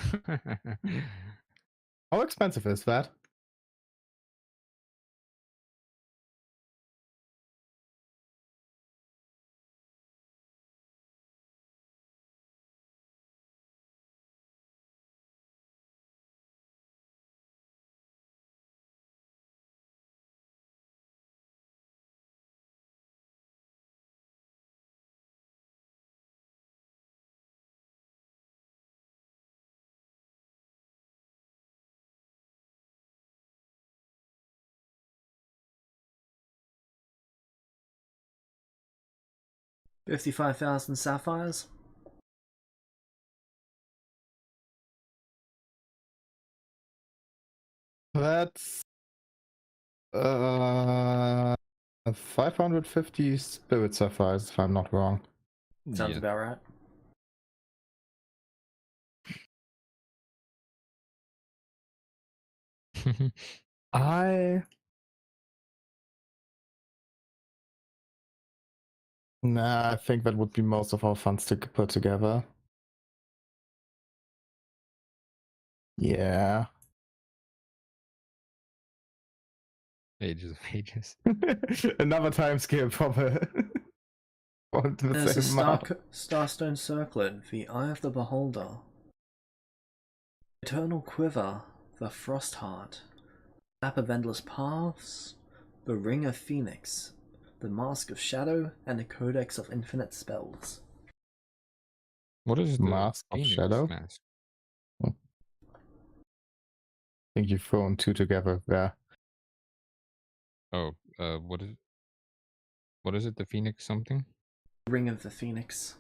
How expensive is that? $55,000 sapphires? That's 550 spirit sapphires, if I'm not wrong. Sounds Yeah. about right. I Nah, I think that would be most of our funds to put together. Yeah. Ages of ages. Another time skip for the There's a same map. starstone circlet, the Eye of the Beholder, Eternal Quiver, the Frost Heart, Map of Endless Paths, the Ring of Phoenix, the Mask of Shadow, and the Codex of Infinite Spells. What is the Mask of Phoenix Shadow? mask? I think you've thrown two together there. Oh, what is it? The Phoenix something? Ring of the Phoenix.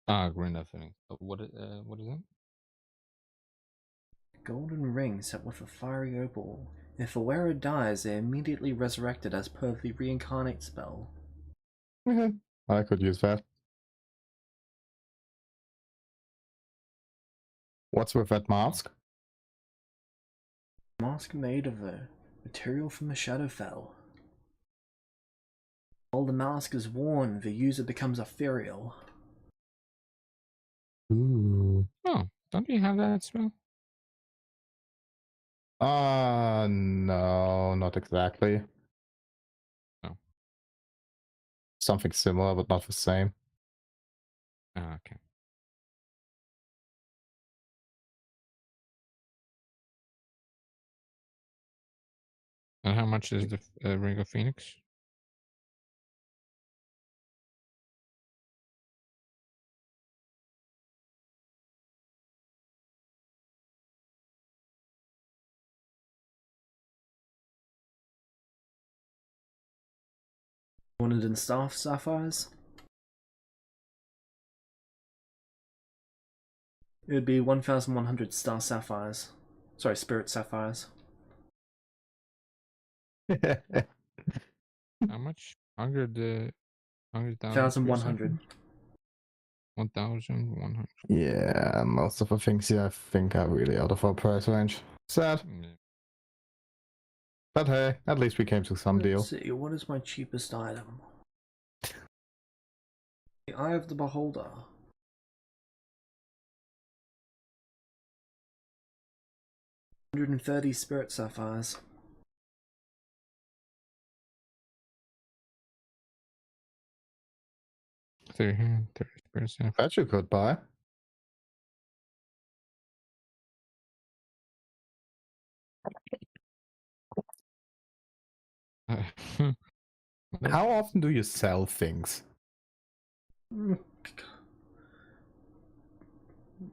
Ah, Grand Phoenix. What is that? Golden ring set with a fiery opal. If a wearer dies, they are immediately resurrected as per the reincarnate spell. I could use that. What's with that mask? Mask made of a material from the Shadowfell. While the mask is worn, the user becomes ethereal. Ooh. Oh, don't you have that spell? No, not exactly. Oh. Something similar, but not the same. Ah, okay. And how much is the Ring of Phoenix? Wanted in staff sapphires? It would be 1,100 star sapphires. Sorry, spirit sapphires. How much? 100,000. 1,100. 1,100. Yeah, most of the things here I think are really out of our price range. Sad. Yeah. But hey, at least we came to some deal. Let's see, what is my cheapest item? The Eye of the Beholder. 130 spirit sapphires. $30. That you could buy. How often do you sell things?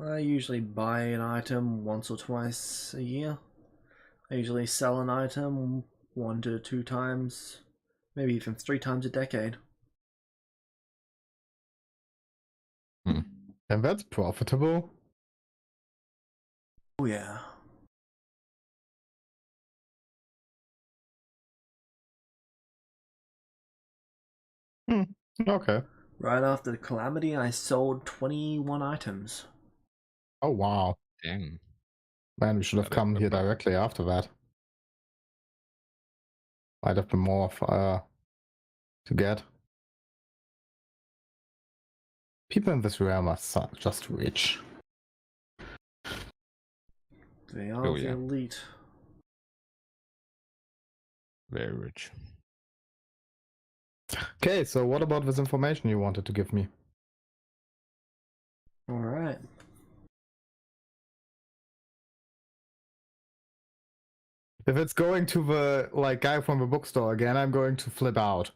I usually buy an item once or twice a year. I usually sell an item 1 to 2 times, maybe even 3 times a decade. And that's profitable. Oh yeah. Okay. Right after the calamity, I sold 21 items. Oh wow. Dang. Man, we should have come here directly after that. Might have been more to get. People in this realm are just rich. They are the elite. Very rich. Okay, so what about this information you wanted to give me? Alright. If it's going to the guy from the bookstore again, I'm going to flip out.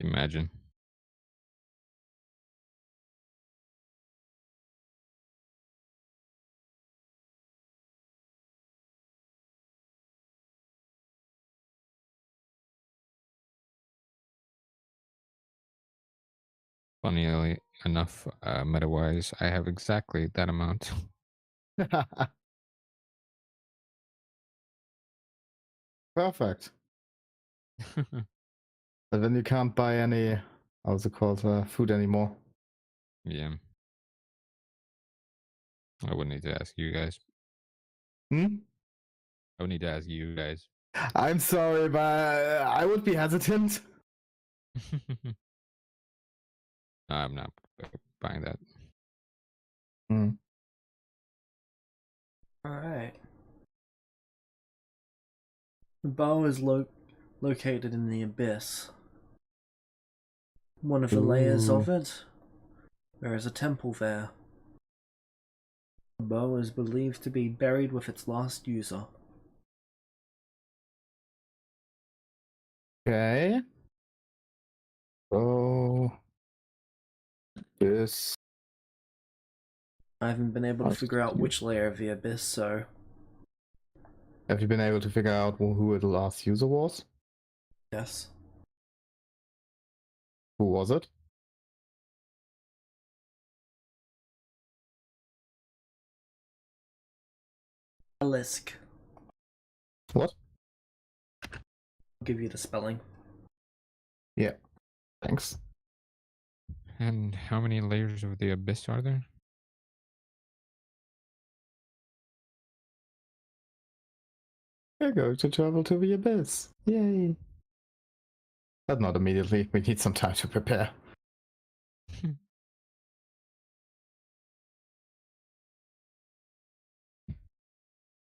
Imagine. Funnily enough, meta-wise, I have exactly that amount. Perfect. But then you can't buy any, how's it called, food anymore. Yeah. I would need to ask you guys. Hmm? I would need to ask you guys. I'm sorry, but I would be hesitant. I'm not buying that. Hmm. Alright. The bow is located in the abyss. One of the layers Ooh. of it, there is a temple there. The bow is believed to be buried with its last user. Okay. So this. I haven't been able to figure out which layer of the abyss, so Have you been able to figure out who the last user was? yes. Who was it? Alisk. What? I'll give you the spelling. Yeah. Thanks. And how many layers of the abyss are there? We're going to travel to the abyss. Yay. But not immediately. We need some time to prepare.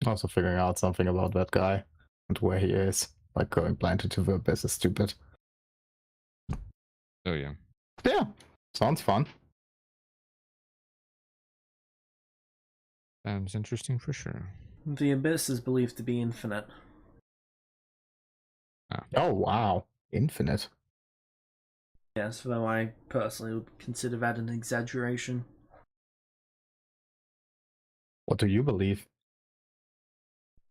Also figuring out something about that guy and where he is. Like going blind into the abyss is stupid. Oh yeah. Yeah. Sounds fun. Sounds interesting for sure. The abyss is believed to be infinite. Oh wow. Infinite. Yes, though I personally would consider that an exaggeration. What do you believe?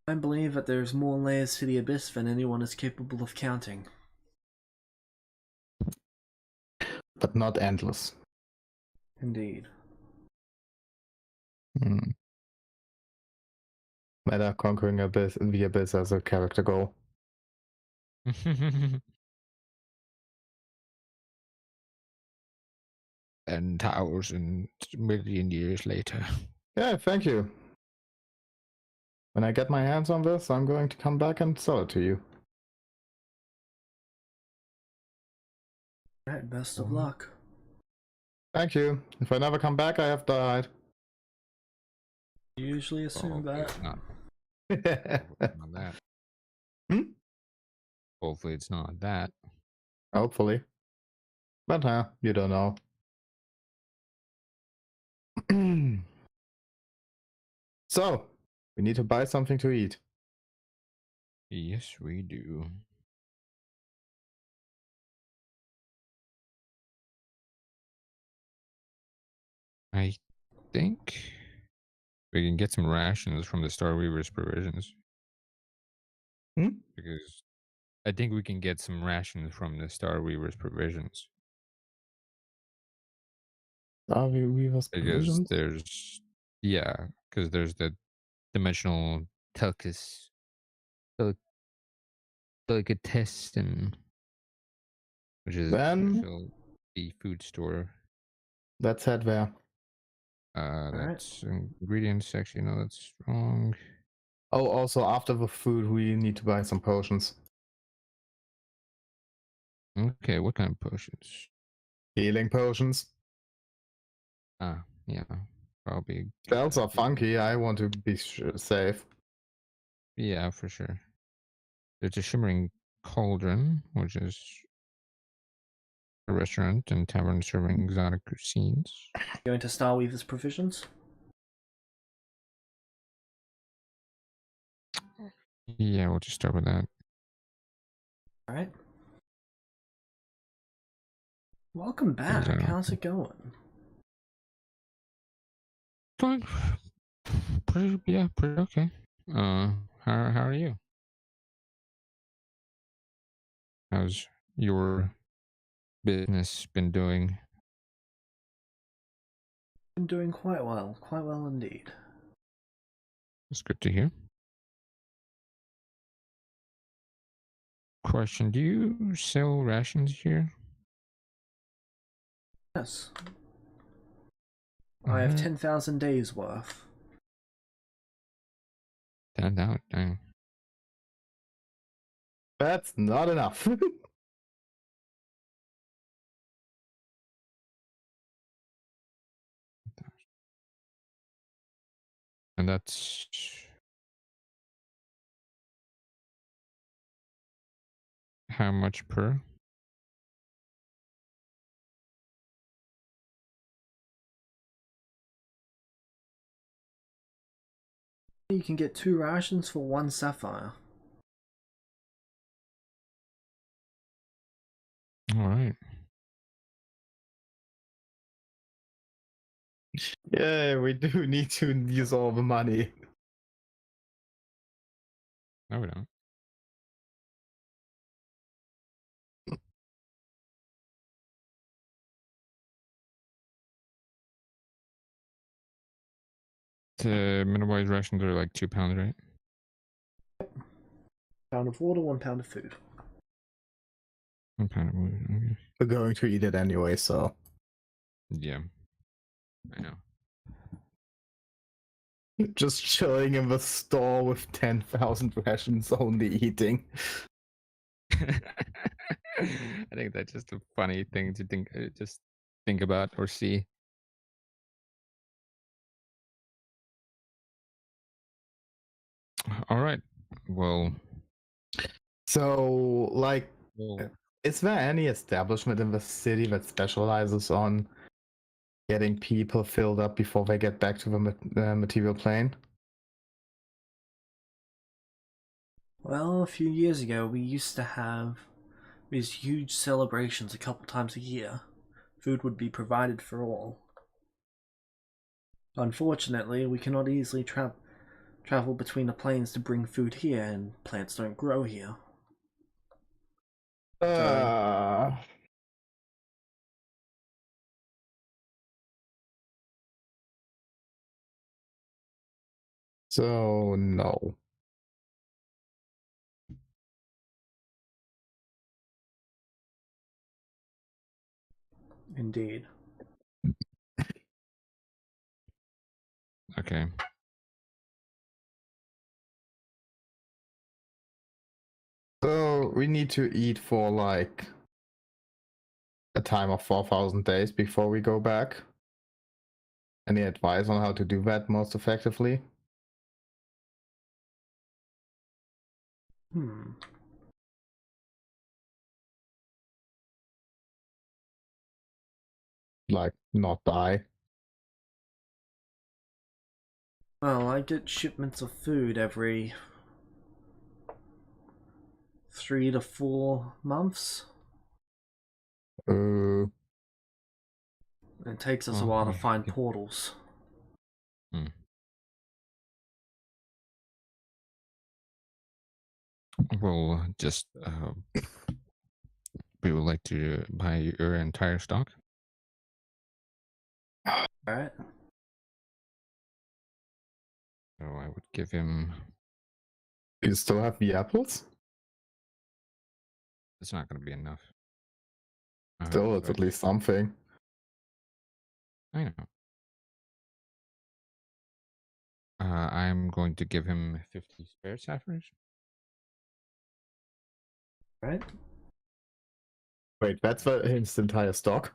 I believe that there's more layers to the abyss than anyone is capable of counting. But not endless. Indeed. Hmm. Meta conquering the abyss as a character goal. And 1,000,000,000 years later. Yeah, thank you. When I get my hands on this, I'm going to come back and sell it to you. Alright, best of luck. Thank you. If I never come back, I have died. You usually assume Hopefully that. it's not. Hopefully it's not that. Hmm? Hopefully it's not that. Hopefully. But you don't know. So, we need to buy something to eat. Yes, we do. I think we can get some rations from the Star Weaver's provisions. Hmm? Because I think we can get some rations from the Star Weaver's provisions. Are we was Because provisions? there's the dimensional telcus delicatessen, which is Then the food store. let's head there. Alright. That's ingredients. Actually, no, that's wrong. Oh, also after the food, we need to buy some potions. Okay, what kind of potions? Healing potions. Ah, yeah, probably. Spells are funky. I want to be safe. Yeah, for sure. There's a shimmering cauldron, which is a restaurant and tavern serving exotic cuisines. Going to Starweaver's provisions? Yeah, we'll just start with that. Alright. Welcome back. How's it going? Going pretty okay. How are you? How's your business been doing? I'm doing quite well indeed. It's good to hear. Question: do you sell rations here? Yes. I have Alright. 10,000 days worth. 10,000. Dang. That's not enough. And that's how much per? You can get 2 rations for 1 sapphire. All right. Yeah, we do need to use all the money. No, we don't. The minimized rations are like £2, right? Pound of water, 1 pound of food. £1 of food. Okay. We're going to eat it anyway, so. Yeah, I know. Just chilling in the store with 10,000 rations, only eating. I think that's just a funny thing to just think about or see. All right. Well, So, like, well, is there any establishment in the city that specializes on getting people filled up before they get back to the material plane? Well, a few years ago, we used to have these huge celebrations a couple times a year. Food would be provided for all. Unfortunately, we cannot easily travel between the planes to bring food here, and plants don't grow here. Uh, so no. Indeed. okay. So we need to eat for like a time of 4,000 days before we go back. Any advice on how to do that most effectively? Like, not die. Well, I get shipments of food every 3 to 4 months. Uh, It takes us a Well, while to yeah, find yeah. portals. Well, just we would like to buy your entire stock. Alright? So I would give him. you still have the apples? It's not going to be enough. Still, it's But at least something. I know. I'm going to give him 50 spare sapphires. Right? Wait, that's his entire stock?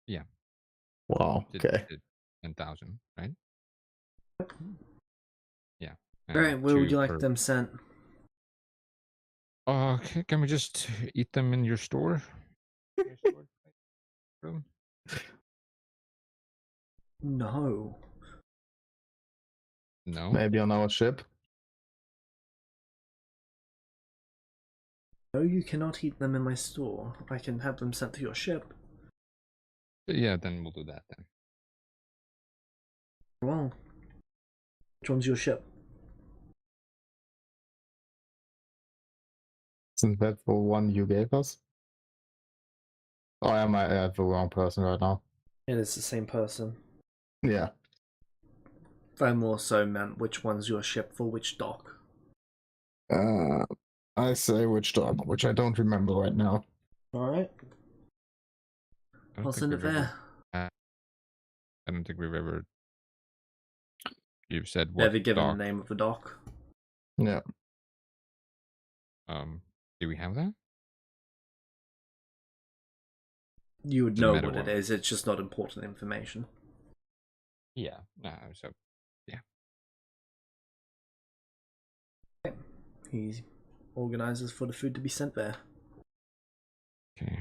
Yeah. Wow, okay. 10,000, right? Yeah. Alright, where would 2 you like per. them sent? Okay, can we just eat them in your store? Your store room? No. No. Maybe on our ship? No, you cannot eat them in my store. I can have them sent to your ship. Yeah, then we'll do that then. Well, which one's your ship? Isn't that the one you gave us? Or am I the wrong person right now? It is the same person. Yeah. I more so meant which one's your ship for which dock. I say which dog, which I don't remember right now. Alright, I don't I'll think send it we've ever. there. I don't think we've ever. You've said what Never given dock? the name of the dock. Yeah. Do we have that? You would It's a know meta what it one. is, it's just not important information. Yeah. No. So, yeah. he organizes for the food to be sent there. Okay.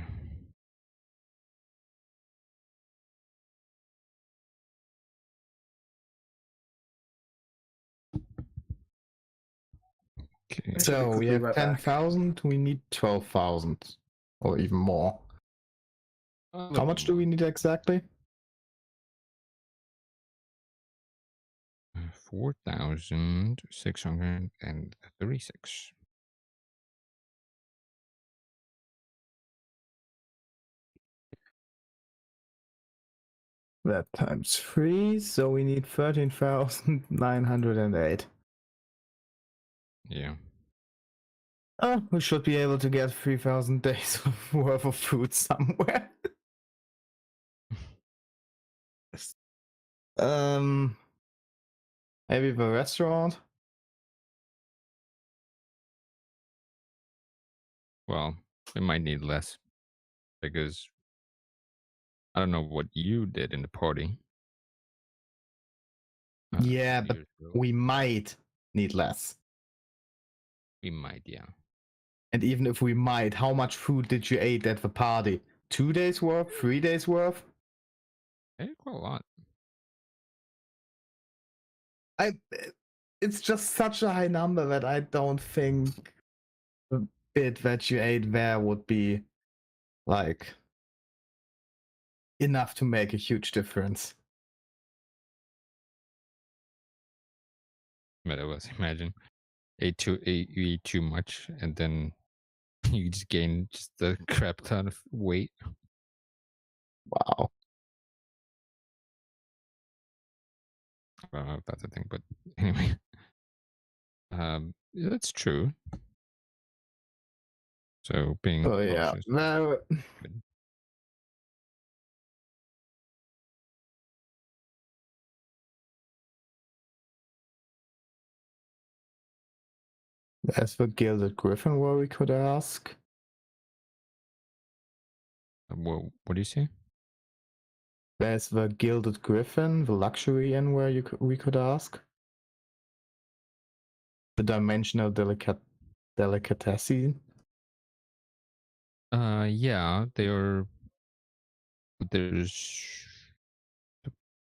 Okay. Should be So we quickly have right back. 10,000. We need 12,000 or even more. How much do we need exactly? 4,636. That times 3, so we need 13,908. Yeah. Oh, we should be able to get 3,000 days worth of food somewhere. Maybe the restaurant. Well, we might need less because I don't know what you did in the party. Yeah, but years ago. we might need less. We might, yeah. And even if we might, how much food did you eat at the party? 2 days worth? 3 days worth? Quite a lot. It's just such a high number that I don't think the bit that you ate there would be like enough to make a huge difference. But it was imagine you eat too much and then you just gain just a crap ton of weight. Wow. I don't know if that's a thing, but anyway. Yeah, that's true. So being Oh yeah. cautious. No. Good. There's the Gilded Griffin where we could ask. What do you say? There's the Gilded Griffin, the luxury inn where we could ask. The dimensional delicatessen. Yeah, there's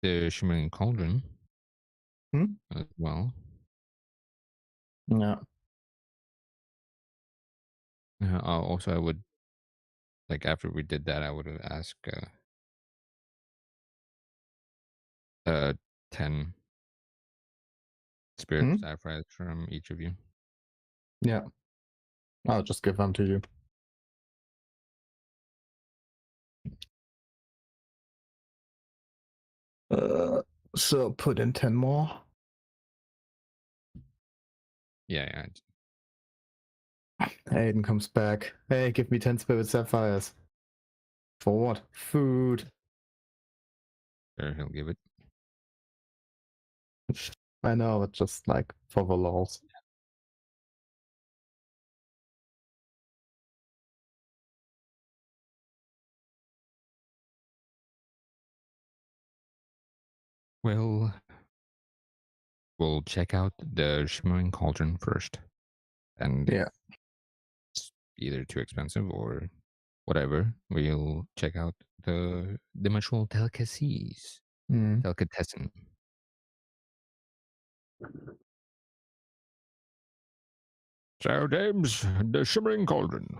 the Shimmering Cauldron as well. Yeah. Also, I would like after we did that, I would ask 10 spirit sapphires from each of you. Yeah. I'll just give them to you. So put in 10 more. Yeah. Aiden comes back. Hey, give me 10 spirit sapphires. For what? Food. Sure, he'll give it. I know, but just like for the lols. Well, we'll check out the Shimmering Cauldron first. And Yeah. if it's either too expensive or whatever, we'll check out the dimensional delicacies. Delicatessen. So, James, the Shimmering Cauldron.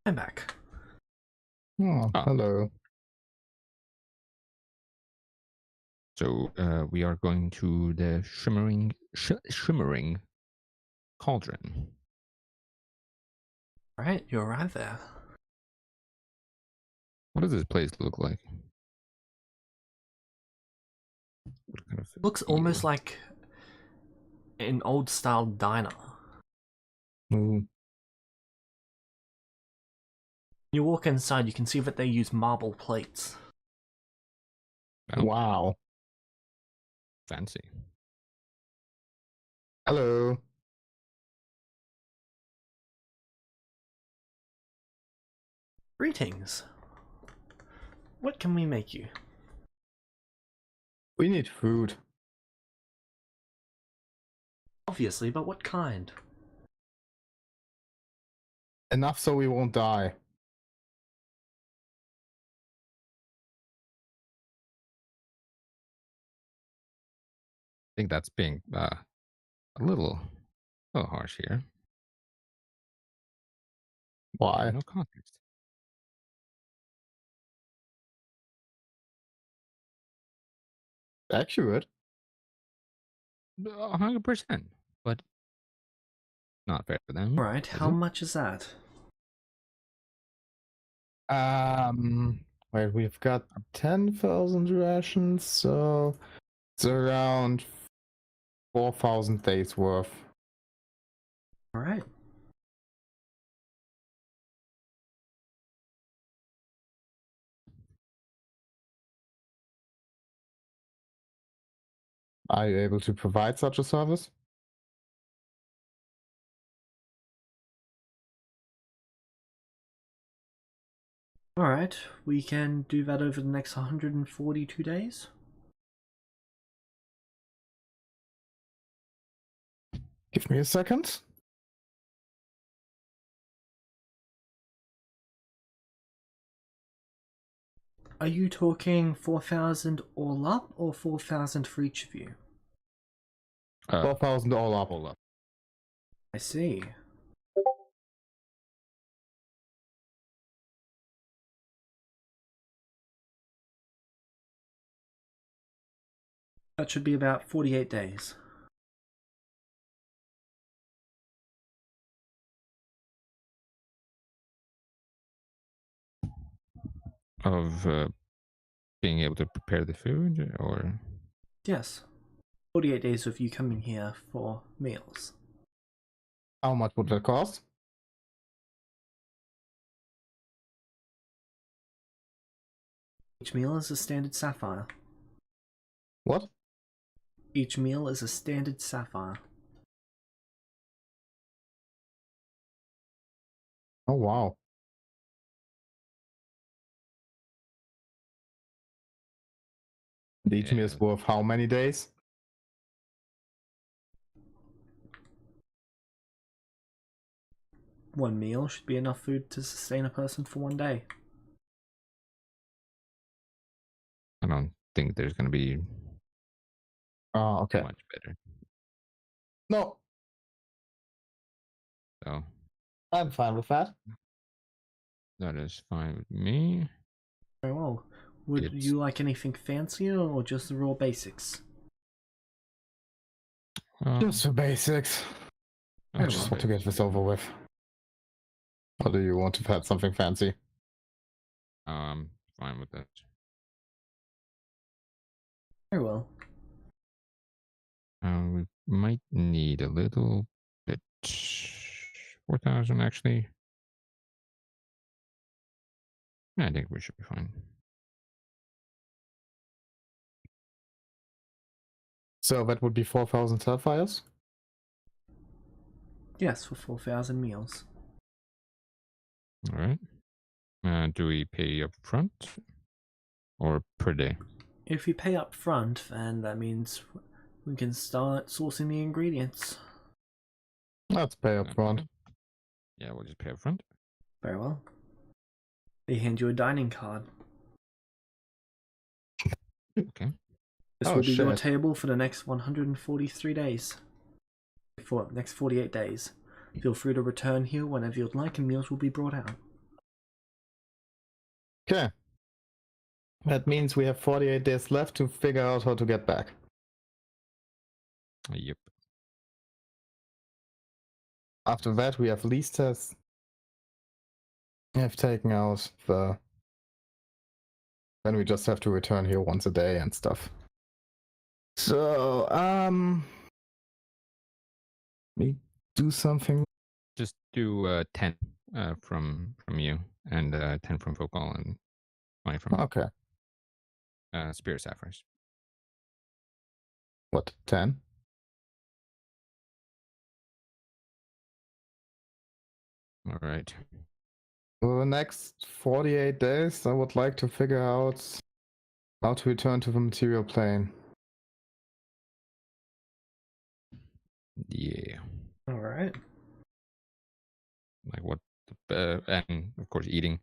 I'm back. Oh, hello. So we are going to the Shimmering cauldron. Alright, you arrive there. What does this place look like? What kind of Looks feel? almost like an old style diner. Ooh. You walk inside, you can see that they use marble plates. Oh, Wow. fancy. Hello. Greetings. What can we make you? We need food. Obviously, but what kind? Enough so we won't die. I think that's being a little harsh here. Why? No context. Accurate. 100%, but not fair for them. Alright, is how it? much is that? Wait, we've got 10,000 rations, so it's around 4,000 days worth. Alright. Are you able to provide such a service? Alright, we can do that over the next 142 days. Give me a second. Are you talking 4,000 all up or 4,000 for each of you? 4,000 all up. Hold up. I see. That should be about 48 days. Of being able to prepare the food, or Yes. 48 days of you coming here for meals. How much would that cost? Each meal is a standard sapphire. What? Each meal is a standard sapphire. Oh, wow. Each meal is worth how many days? One meal should be enough food to sustain a person for one day. I don't think there's going to be Oh, okay. much better. No, So I'm fine with that. that is fine with me. Very well. Would you like anything fancier or just the raw basics? Just the basics. I just want to get this over with. Or do you want to have something fancy? Fine with that. Very well. We might need a little bit. 4,000 actually. I think we should be fine. So that would be 4,000 sapphires? Yes, for 4,000 meals. All right. Do we pay up front or per day? If you pay up front, then that means we can start sourcing the ingredients. Let's pay up front. Yeah, we'll just pay up front. Very well. They hand you a dining card. Okay. This will be your table for the next 143 days. For next 48 days. Feel free to return here whenever you'd like and meals will be brought out. Okay. That means we have 48 days left to figure out how to get back. Yep. After that, we have lease tests. We have taken out the. Then we just have to return here once a day and stuff. So, we do something. Just do 10 from you, and 10 from Focal, and 20 from Okay. Spirit Sapphires. What, 10? All right. For the next 48 days, I would like to figure out how to return to the material plane. Yeah. All right. Like what? And of course, eating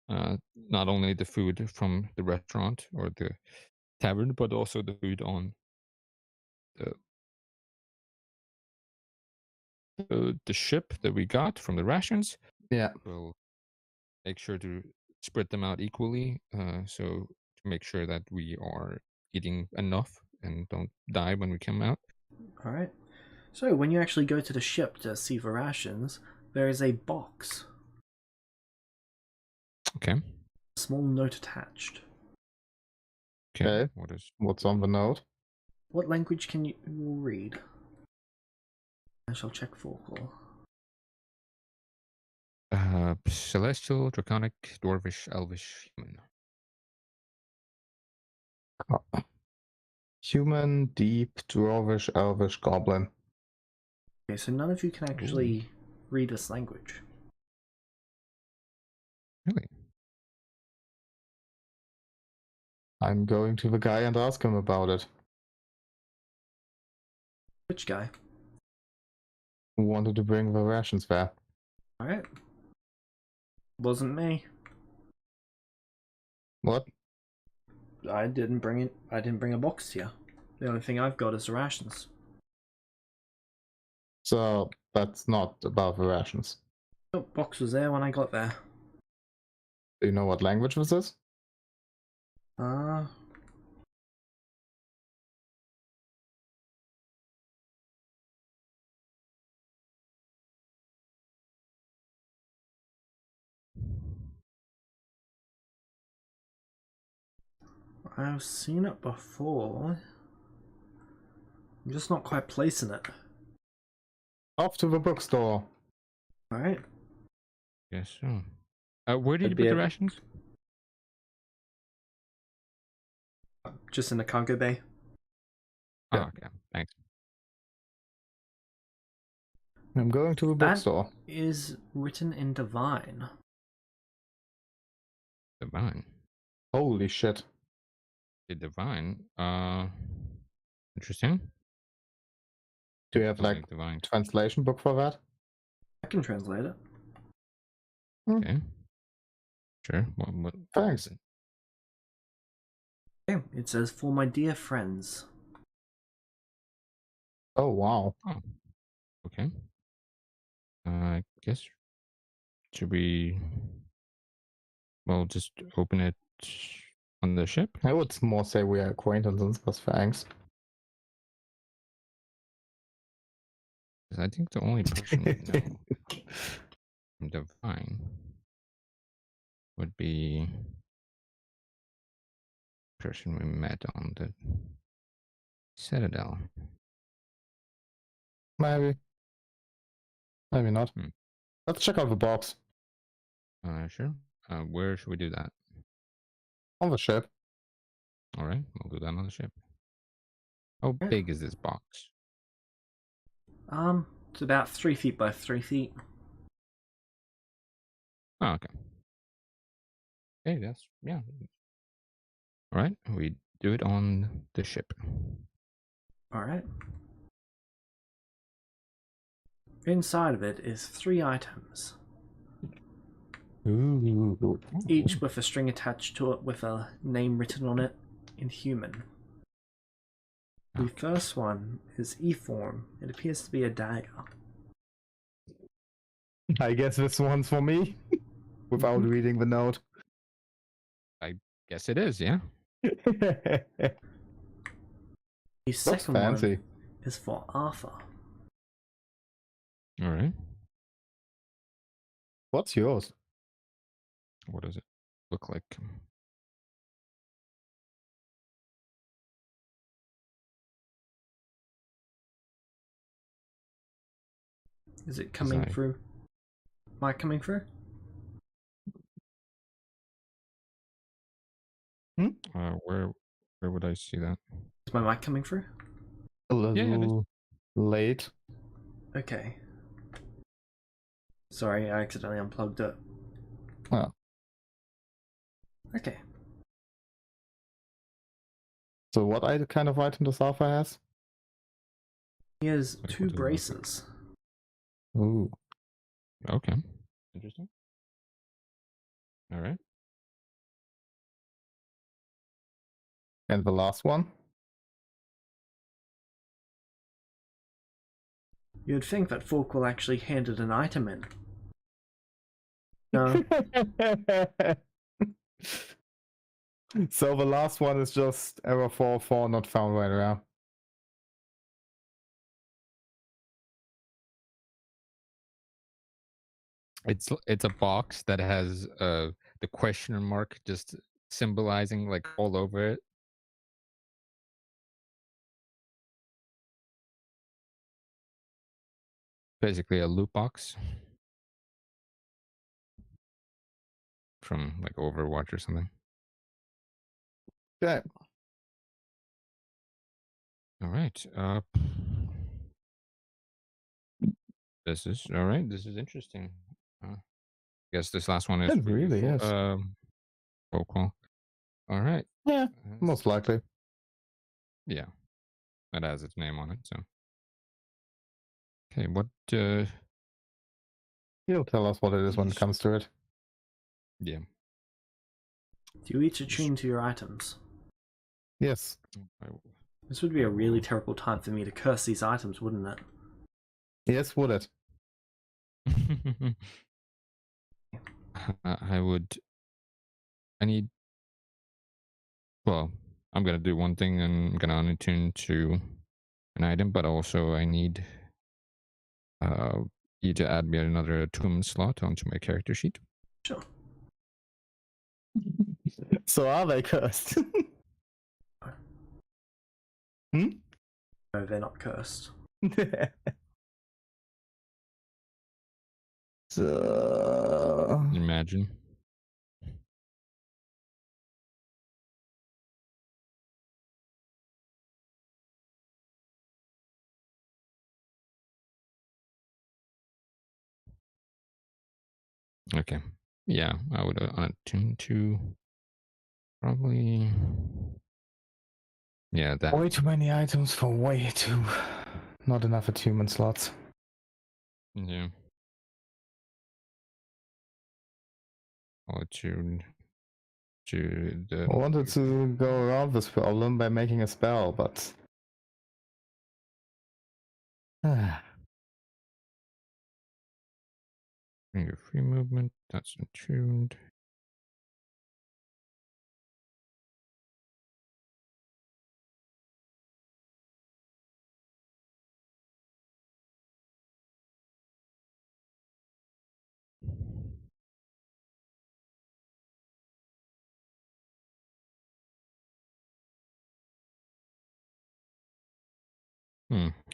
not only the food from the restaurant or the tavern, but also the food on the ship that we got from the rations. Yeah. We'll make sure to spread them out equally, so to make sure that we are eating enough and don't die when we come out. All right. So when you actually go to the ship to see the rations, there is a box, Okay. a small note attached. Okay. What's on the note? What language can you read? I shall check Focal. Celestial, Draconic, Dwarvish, Elvish, Human. Human, Deep, Dwarvish, Elvish, Goblin. Okay, so none of you can actually read this language. Really? I'm going to the guy and ask him about it. Which guy? Who wanted to bring the rations there? All right. Wasn't me. What? I didn't bring it. I didn't bring a box here. The only thing I've got is the rations. So that's not about the rations. The box was there when I got there. Do you know what language this is? I've seen it before. I'm just not quite placing it. Off to the bookstore. Alright. Yes. So. Where did you I'd put be the able- rations? Just in the cargo bay. Oh, Yeah. okay. Thanks. I'm going to the That bookstore. is written in Divine. Divine. Holy shit. The Divine. Interesting. Do you have Don't like think Divine. translation book for that? I can translate it. Okay. Sure. What Thanks. is it? Okay, it says, "For my dear friends." Oh wow. Oh. Okay. I guess. Should we? Well, just open it on the ship. I would more say we are acquaintances, but thanks. I think the only person we know from Divine would be the person we met on the Citadel. Maybe. Maybe not. Hmm. Let's check out the box. Sure. Where should we do that? On the ship. All right, we'll do that on the ship. How big is this box? It's about 3 feet by 3 feet. Oh, okay. Hey, that's yeah. All right, we do it on the ship. Alright. Inside of it is 3 items, Ooh. each with a string attached to it with a name written on it in human. The first one is E-form. It appears to be a dagger. I guess this one's for me. Without reading the note. Guess it is, yeah. The Looks second fancy. one is for Arthur. All right. What's yours? What does it look like? Is it coming through? Am I coming through? Where would I see that? Is my mic coming through? A Yeah, it is. little late. Okay. Sorry, I accidentally unplugged it. Oh. Okay. So what kind of item does Alpha has? He has Wait, 2 what does it look like? braces. Ooh. Okay. Interesting. All right. And the last one? You'd think that Fork will actually hand it an item in. No. So the last one is just error 404 not found right now. It's a box that has the question mark just symbolizing like all over it. Basically a loot box from like Overwatch or something. Okay. All right. This is all right. This is interesting. I guess this last one is It for you. really is. Vocal. All right. Yeah, most likely. Yeah, it has its name on it. So, okay, what? He'll tell us what it is when it comes to it. Yeah. Do you each attune to your items? Yes. This would be a really terrible time for me to curse these items, wouldn't it? Yes, would it? I would. I need. Well, I'm gonna do one thing, and I'm gonna unattune to an item, but also I need you to add me another attunement slot onto my character sheet. Sure. So are they cursed? Hmm? No, they're not cursed. So... Imagine. Okay. Yeah, I would unattune to probably. Yeah, that. Way too many items for way too... Not enough attunement slots. Yeah. I'll attune to the. I wanted to go around this problem by making a spell, but... Your free movement, that's attuned.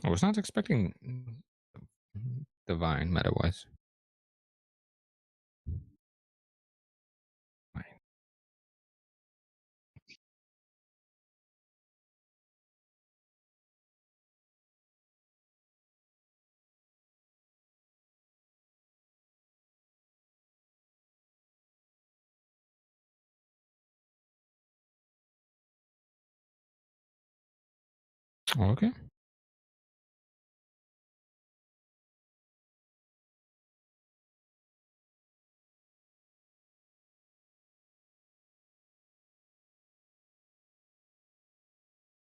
I was not expecting divine meta-wise. Okay.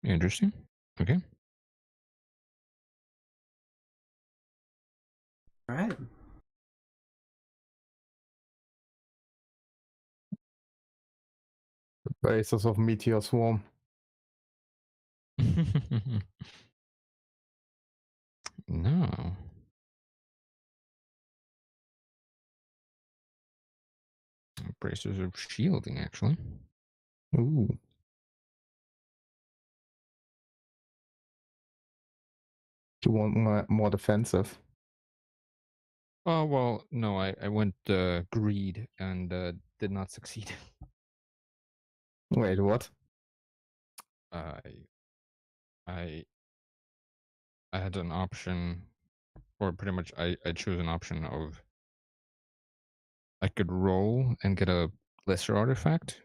Interesting. Okay. Alright. Basis of Meteor Swarm. No. bracers of shielding, actually. Ooh. You want more defensive? Oh, well, no, I went greed and did not succeed. Wait, what? I I had an option, or pretty much I chose an option of I could roll and get a lesser artifact,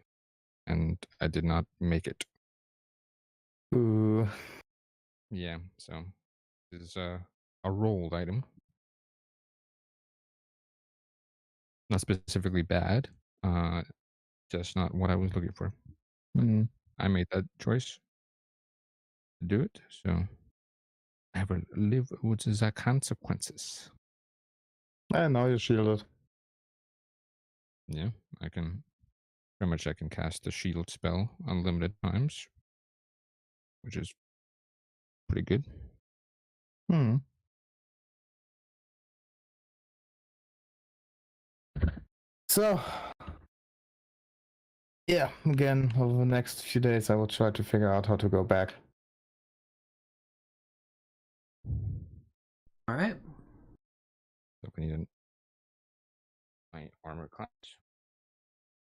and I did not make it. Ooh. Yeah, so this is a rolled item. Not specifically bad, just not what I was looking for. Hmm. I made that choice to do it, so I will live with the consequences. And now you're shielded. Yeah, I can pretty much I can cast the shield spell unlimited times, which is pretty good. Hmm. So, yeah, again, over the next few days, I will try to figure out how to go back. All right. So we need my armor class.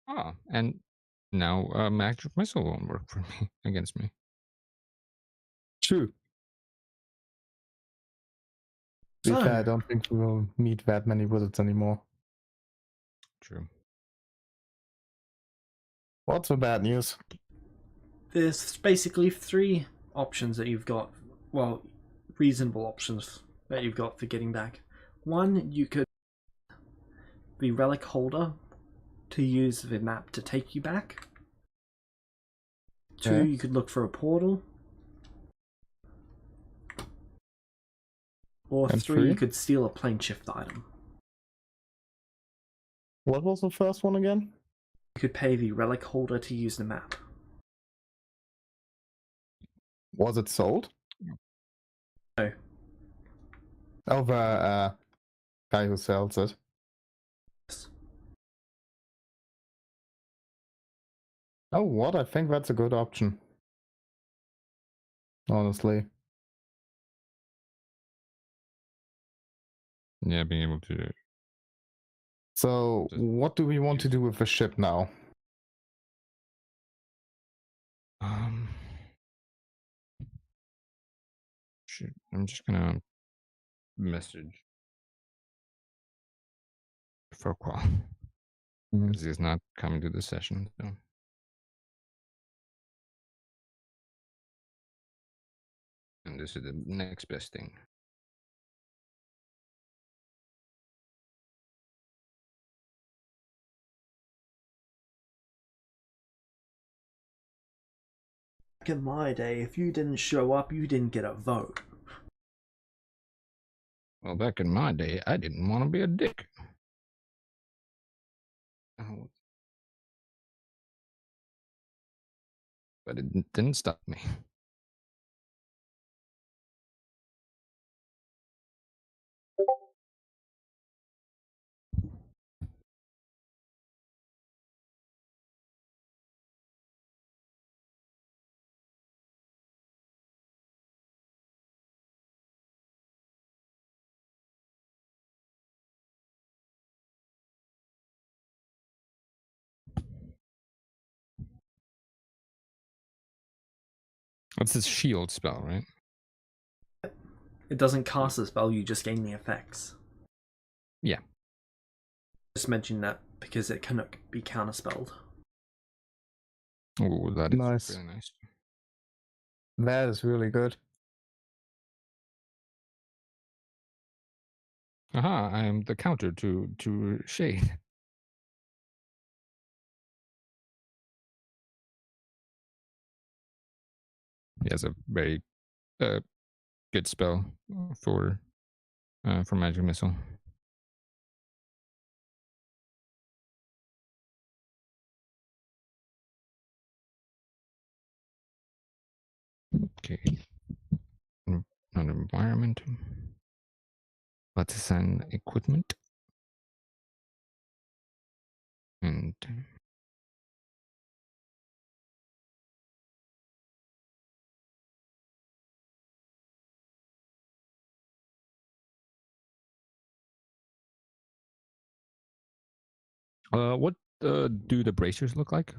Ah, and now magic missile won't work for me against me. True. To be So, fair, I don't think we will meet that many wizards anymore. True. What's the bad news? there's basically 3 options that you've got. Well, reasonable options that you've got for getting back. One, you could be relic holder to use the map to take you back. 2, Yeah. you could look for a portal. Or And 3, you 3? could steal a plane shift item. What was the first one again? You could pay the relic holder to use the map. Was it sold? No. Oh, the guy who sells it. Oh, what? I think that's a good option. Honestly. Yeah, being able to So, Just what do we want to use- do with the ship now? um shoot, I'm just gonna message Folkwall because he's not coming to the session. So. And this is the next best thing. Back in my day, if you didn't show up, you didn't get a vote. Well, back in my day, I didn't want to be a dick. Oh, but it didn't stop me. What's this shield spell, right? It doesn't cast a spell, you just gain the effects. Yeah. Just mention that because it cannot be counterspelled. Oh, that is Nice. really nice. That is really good. Aha, I am the counter to Shade. He has a very good spell for magic missile. Okay. Not environment. Let's assign equipment. And what do the bracers look like?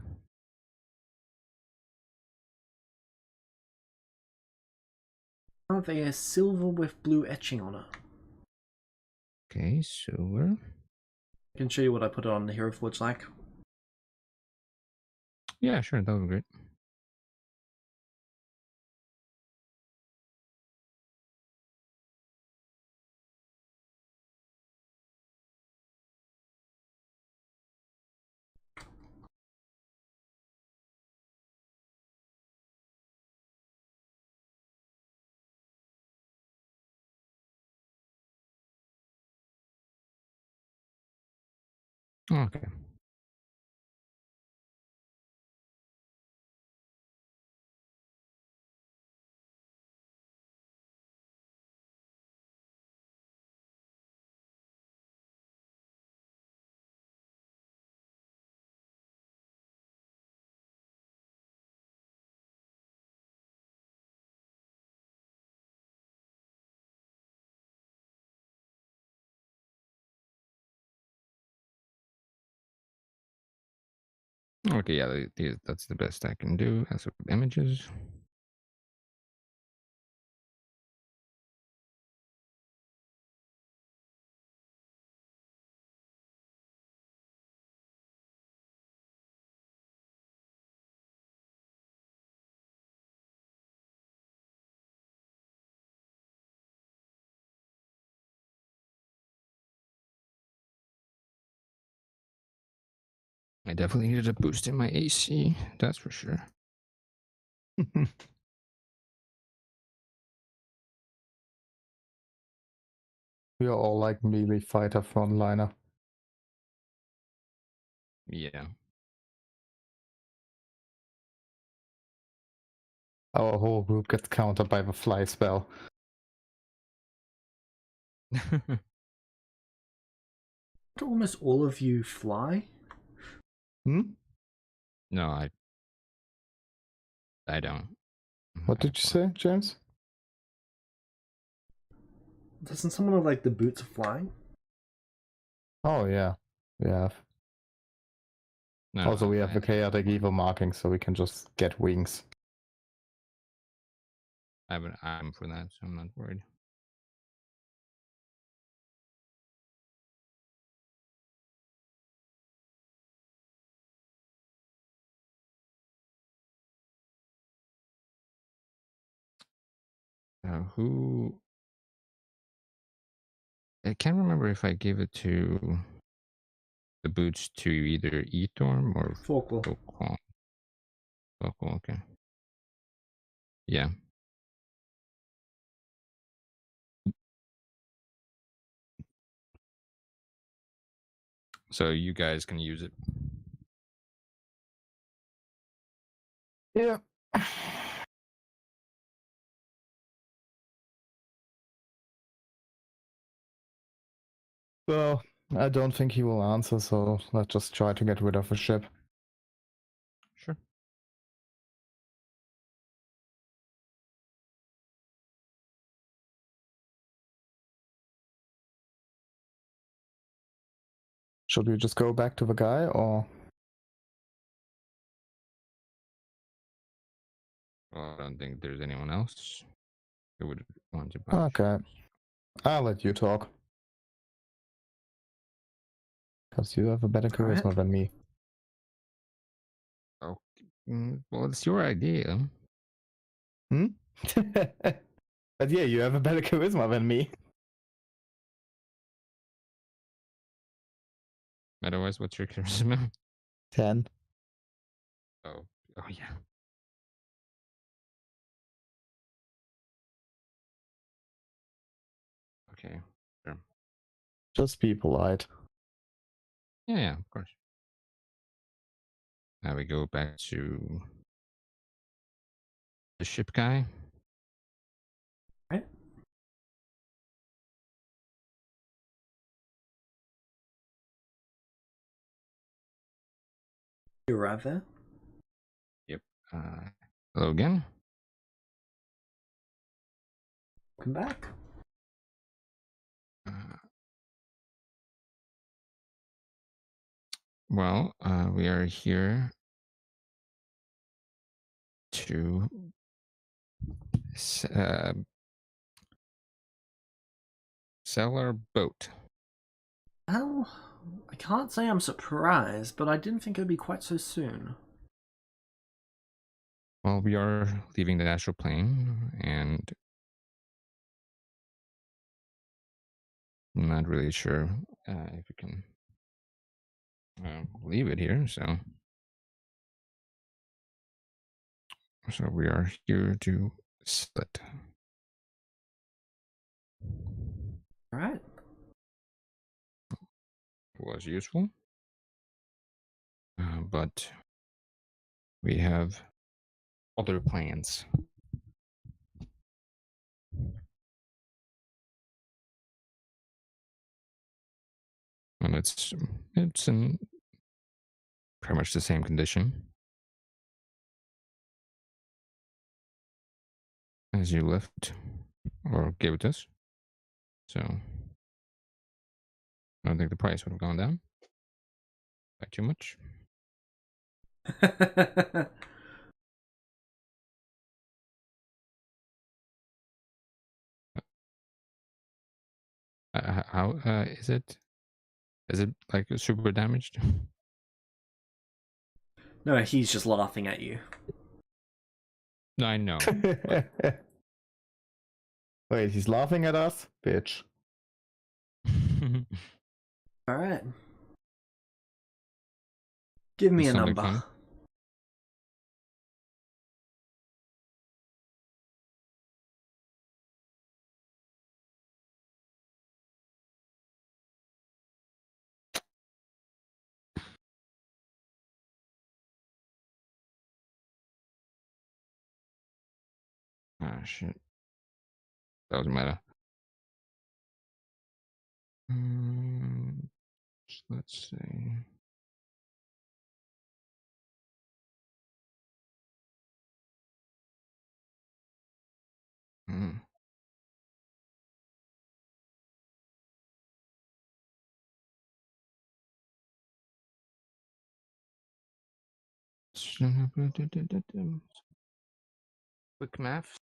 They are silver with blue etching on it. Okay, silver. I can show you what I put it on the Hero Forge like. Yeah, sure, that would be great. Okay. Okay, yeah, that's the best I can do as of images. I definitely needed a boost in my AC, that's for sure. We are all like melee fighter frontliner. Yeah. Our whole group gets countered by the fly spell. Do almost all of you fly? Hmm? No, I don't. What did you say, James? Doesn't someone have like the boots of flying? Oh yeah, we have. No, Also, we have the I chaotic evil marking, so we can just get wings. have an item for that, so I'm not worried. Who? I can't remember if I gave it to the boots to either Ethorm or Folklore. Folklore. Folklore, okay. Yeah. So you guys can use it. Yeah. Well, I don't think he will answer, so let's just try to get rid of the ship. Sure. Should we just go back to the guy, or? Well, I don't think there's anyone else who would want to buy. Okay, I'll let you talk. Because you have a better Alright. charisma than me. Oh, well, it's your idea. Hmm? But yeah, you have a better charisma than me. Otherwise, what's your charisma? 10. Oh, yeah. Okay, sure. Just be polite. Yeah, of course. Now we go back to the ship guy. Right. You arrive there. Yep. Hello again. Welcome back. Well, we are here to sell our boat. Well, I can't say I'm surprised, but I didn't think it would be quite so soon. Well, we are leaving the astral plane, and I'm not really sure if we can leave it here. So we are here to sell it. All right. It was useful, but we have other plans. And it's in pretty much the same condition as you left or gave it us. So I don't think the price would have gone down by too much. How is it? Is it like super damaged? No, he's just laughing at you. No, I know. Wait, he's laughing at us? Bitch. All right. Give me a Something number. funny? Ah, shit. Doesn't matter. Let's see. Hmm. Quick math.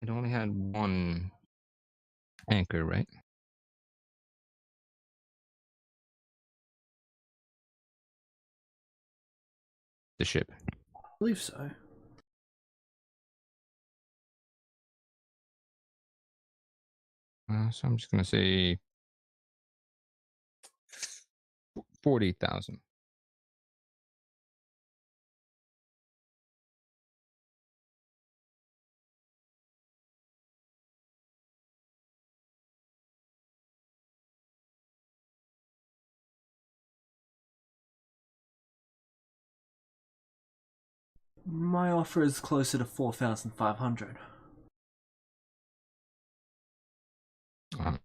It only had one anchor, right? The ship. I believe so. So I'm just gonna say 40,000. My offer is closer to 4,500. Uh,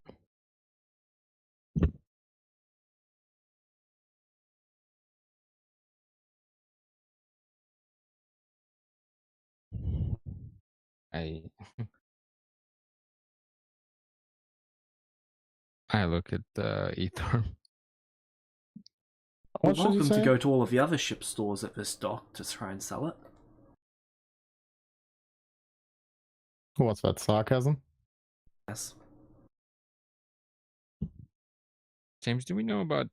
I I look at Ether. How You're much did he welcome to say? go to all of the other ship stores at this dock to try and sell it. What's that, sarcasm? Yes. James, do we know about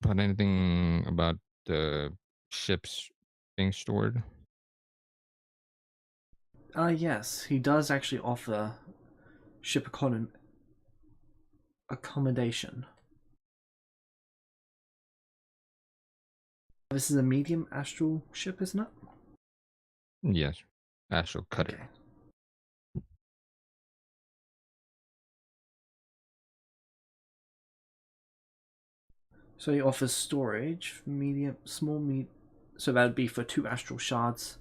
anything about the ships being stored? Yes, he does actually offer ship accommodation. This is a medium astral ship, isn't it? Yes, Astral Cutter. Okay. So he offers storage, medium, small meat. So that would be for 2 astral shards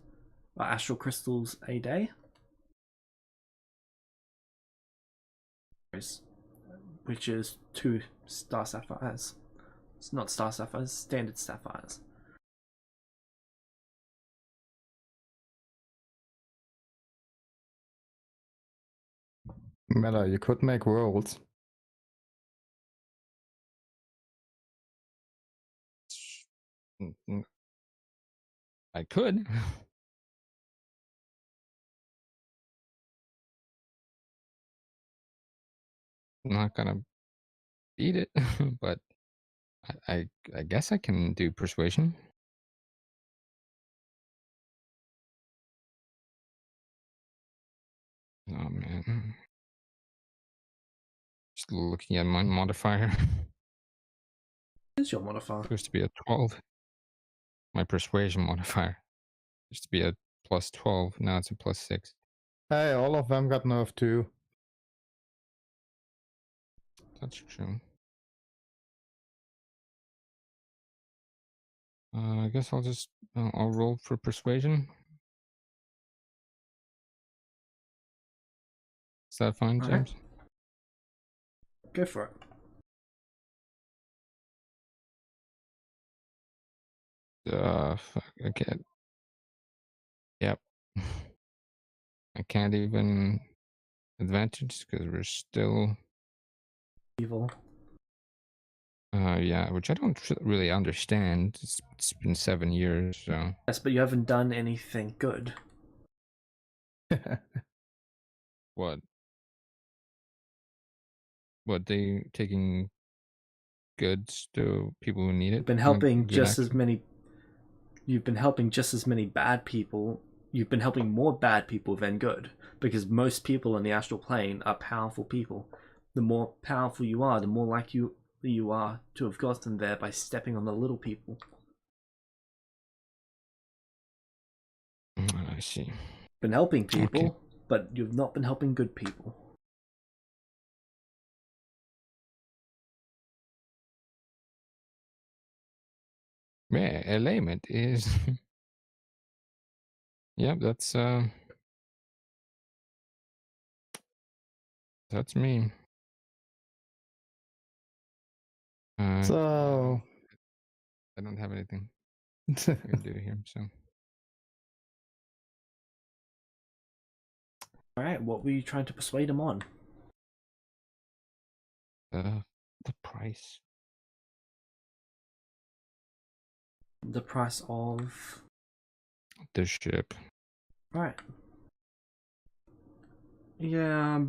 astral crystals a day. Which is 2 star sapphires. It's not star sapphires, standard sapphires. Mela, you could make rolls. I could. I'm not gonna beat it, but I guess I can do persuasion. Oh man. Just looking at my modifier. What is your modifier? Supposed to be a 12. My persuasion modifier used to be a plus 12. Now it's a plus 6. Hey, all of them got nerfed too. That's true. I guess I'll just I'll roll for persuasion. Is that fine, All James? right. Go for it. Fuck, I can't. Yep. I can't even advantage because we're still. Evil. Yeah, which I don't really understand. It's been 7 years, so. Yes, but you haven't done anything good. What? What, they taking goods to people who need it? You've been Not helping good just as action? many. You've been helping just as many bad people. You've been helping more bad people than good, because most people in the astral plane are powerful people. The more powerful you are, the more likely you are to have gotten there by stepping on the little people. I see. Been helping people, Okay. but you've not been helping good people. Yeah, alignment is. Yep, that's me. So I don't have anything I can do here, so. Alright, what were you trying to persuade him on? The price. The price of... The ship. Alright. Yeah,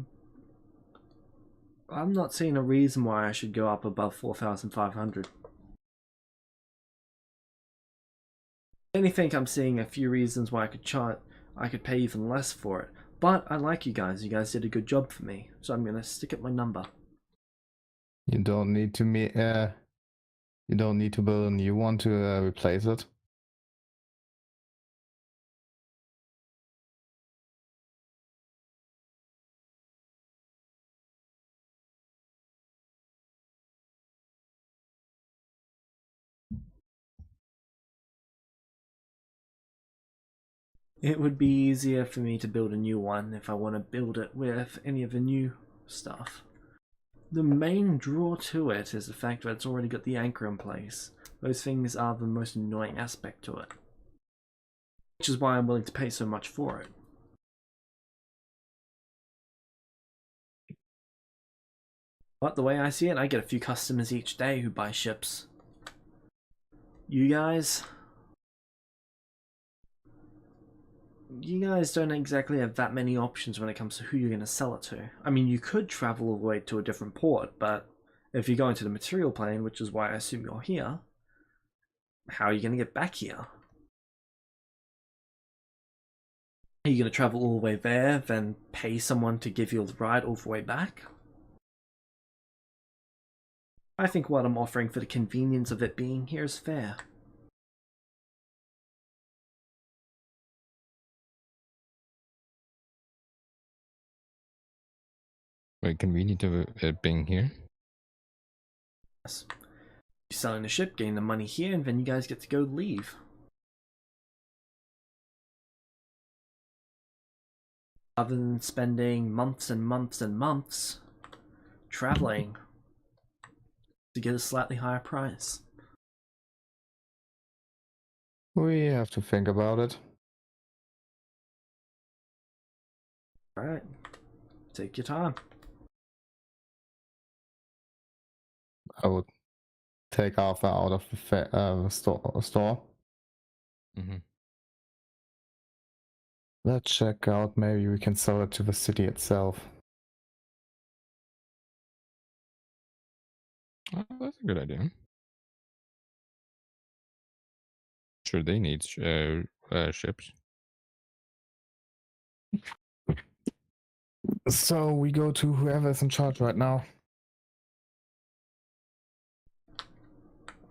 I'm not seeing a reason why I should go up above 4,500. Anything, I'm seeing a few reasons why I could pay even less for it. But I like you guys. You guys did a good job for me, so I'm gonna stick at my number. you don't need to you don't need to build a new one to replace it. It would be easier for me to build a new one if I want to build it with any of the new stuff. The main draw to it is the fact that it's already got the anchor in place. Those things are the most annoying aspect to it. Which is why I'm willing to pay so much for it. But the way I see it, I get a few customers each day who buy ships. You guys don't exactly have that many options when it comes to who you're going to sell it to. I mean, you could travel all the way to a different port, but if you're going to the material plane, which is why I assume you're here, how are you going to get back here? Are you going to travel all the way there, then pay someone to give you a ride all the way back? I think what I'm offering for the convenience of it being here is fair. Very convenient of it being here. Yes. You're selling the ship, getting the money here, and then you guys get to go leave. Other than spending months and months and months traveling to get a slightly higher price. We have to think about it. Alright, take your time. I would take Arthur out of the store. Mm-hmm. Let's check out, maybe we can sell it to the city itself. Oh, that's a good idea. Sure, they need ships. So we go to whoever's in charge right now.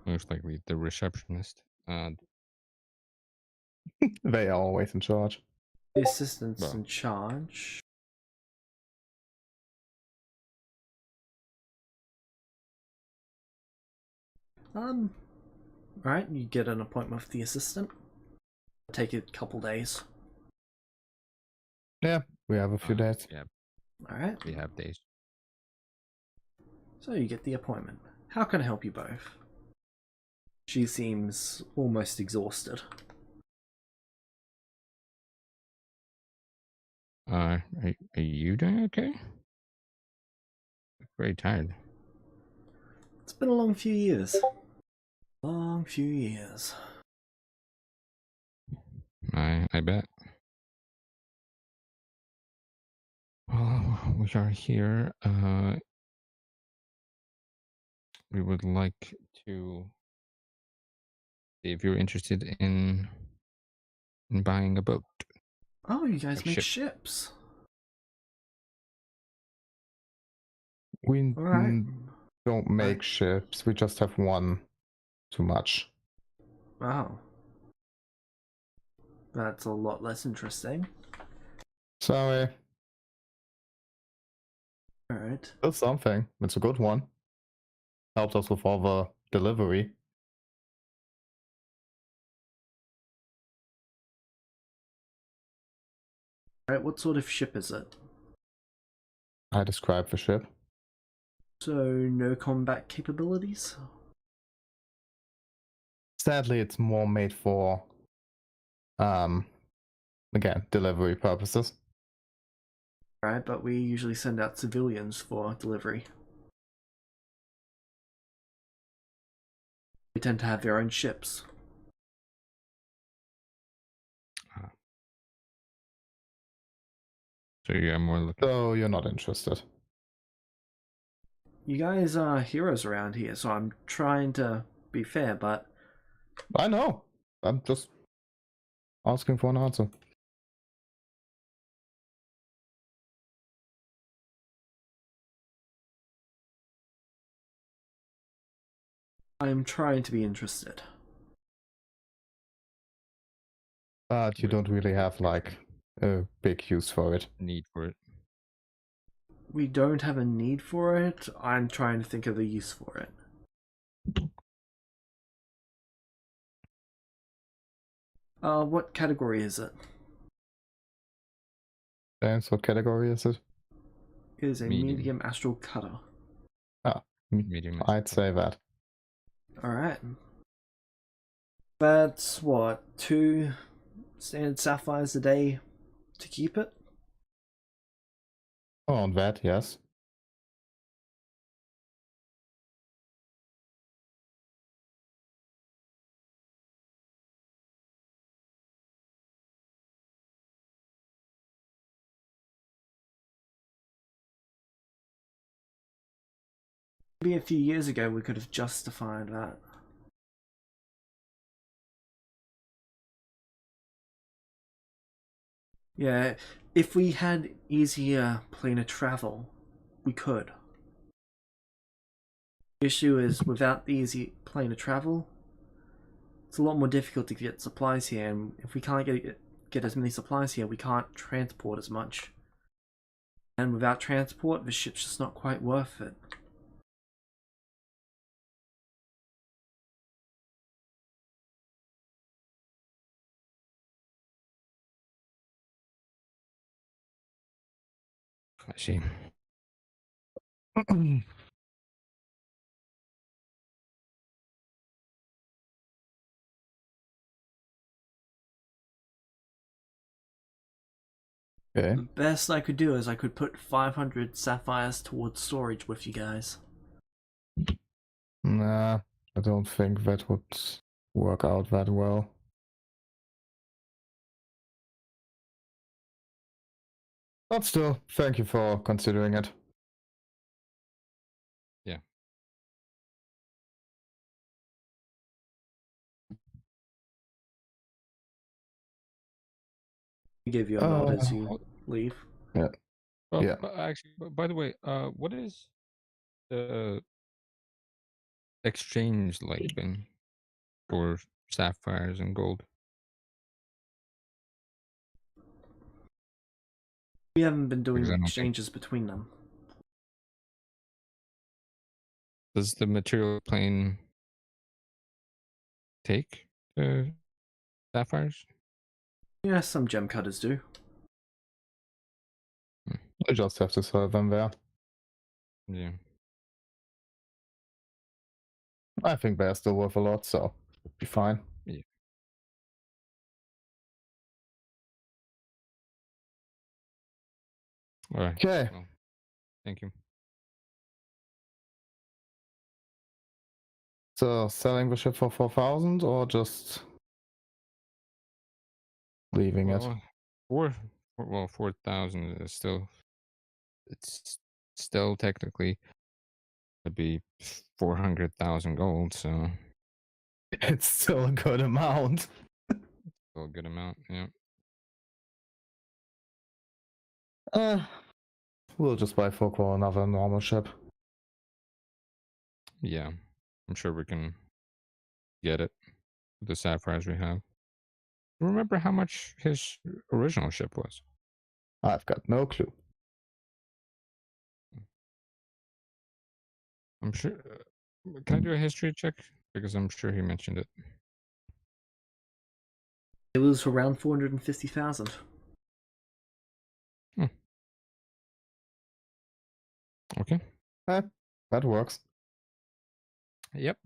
Most likely the receptionist. They are always in charge. The assistant's Well. in charge. Right, you get an appointment with the assistant. Take a couple days. Yeah, we have a few days. Yeah, Alright, we have days. so you get the appointment. How can I help you both? She seems almost exhausted. Are you doing okay? Very tired. It's been a long few years. Long few years. I bet. Well, we are here. We would like to see if you're interested in buying a boat. Oh, you guys A make ship. ships. We Alright. don't make ships, we just have one too much. Wow. That's a lot less interesting. Sorry. Alright. It's something. It's a good one. Helped us with all the delivery. Alright, what sort of ship is it? I described the ship. So, no combat capabilities? Sadly, it's more made for, again, delivery purposes. Right, but we usually send out civilians for delivery. They tend to have their own ships. So you're more looking. So you're not interested. You guys are heroes around here, so I'm trying to be fair, but I know. I'm just asking for an answer. I'm trying to be interested. But you don't really have, like, a big use for it. Need for it. We don't have a need for it. I'm trying to think of a use for it. What category is it? And what category is it? It is a Medium. medium astral cutter. Medium. I'd say that. Alright. That's what, 2 standard sapphires a day to keep it? Oh, on that, yes. Maybe a few years ago we could have justified that. Yeah, if we had easier planar travel, we could. The issue is, without the easy planar travel, it's a lot more difficult to get supplies here, and if we can't get as many supplies here, we can't transport as much. And without transport, the ship's just not quite worth it. I see. Okay. The best I could do is I could put 500 sapphires towards storage with you guys. Nah, I don't think that would work out that well. But still, thank you for considering it. Yeah. I give you a nod as you leave. Yeah. Yeah. But actually, by the way, what is the exchange like been for sapphires and gold? We haven't been doing Because I don't think exchanges between them. does the material plane take the sapphires? Yeah, some gem cutters do. I just have to sell them there. Yeah. I think they're still worth a lot, so it'll be fine. Yeah. All right. Okay. Well, thank you. So selling the ship for 4,000 or just leaving it? Well, 4,000 is still, it's still technically would be 400,000 gold, so It's still a good amount. still a good amount. Yeah. We'll just buy for another normal ship. Yeah. I'm sure we can get it with the sapphires we have. Remember how much his original ship was? I've got no clue. I'm sure. Can I do a history check? Because I'm sure he mentioned it. It was around 450,000. Okay. That works. Yep.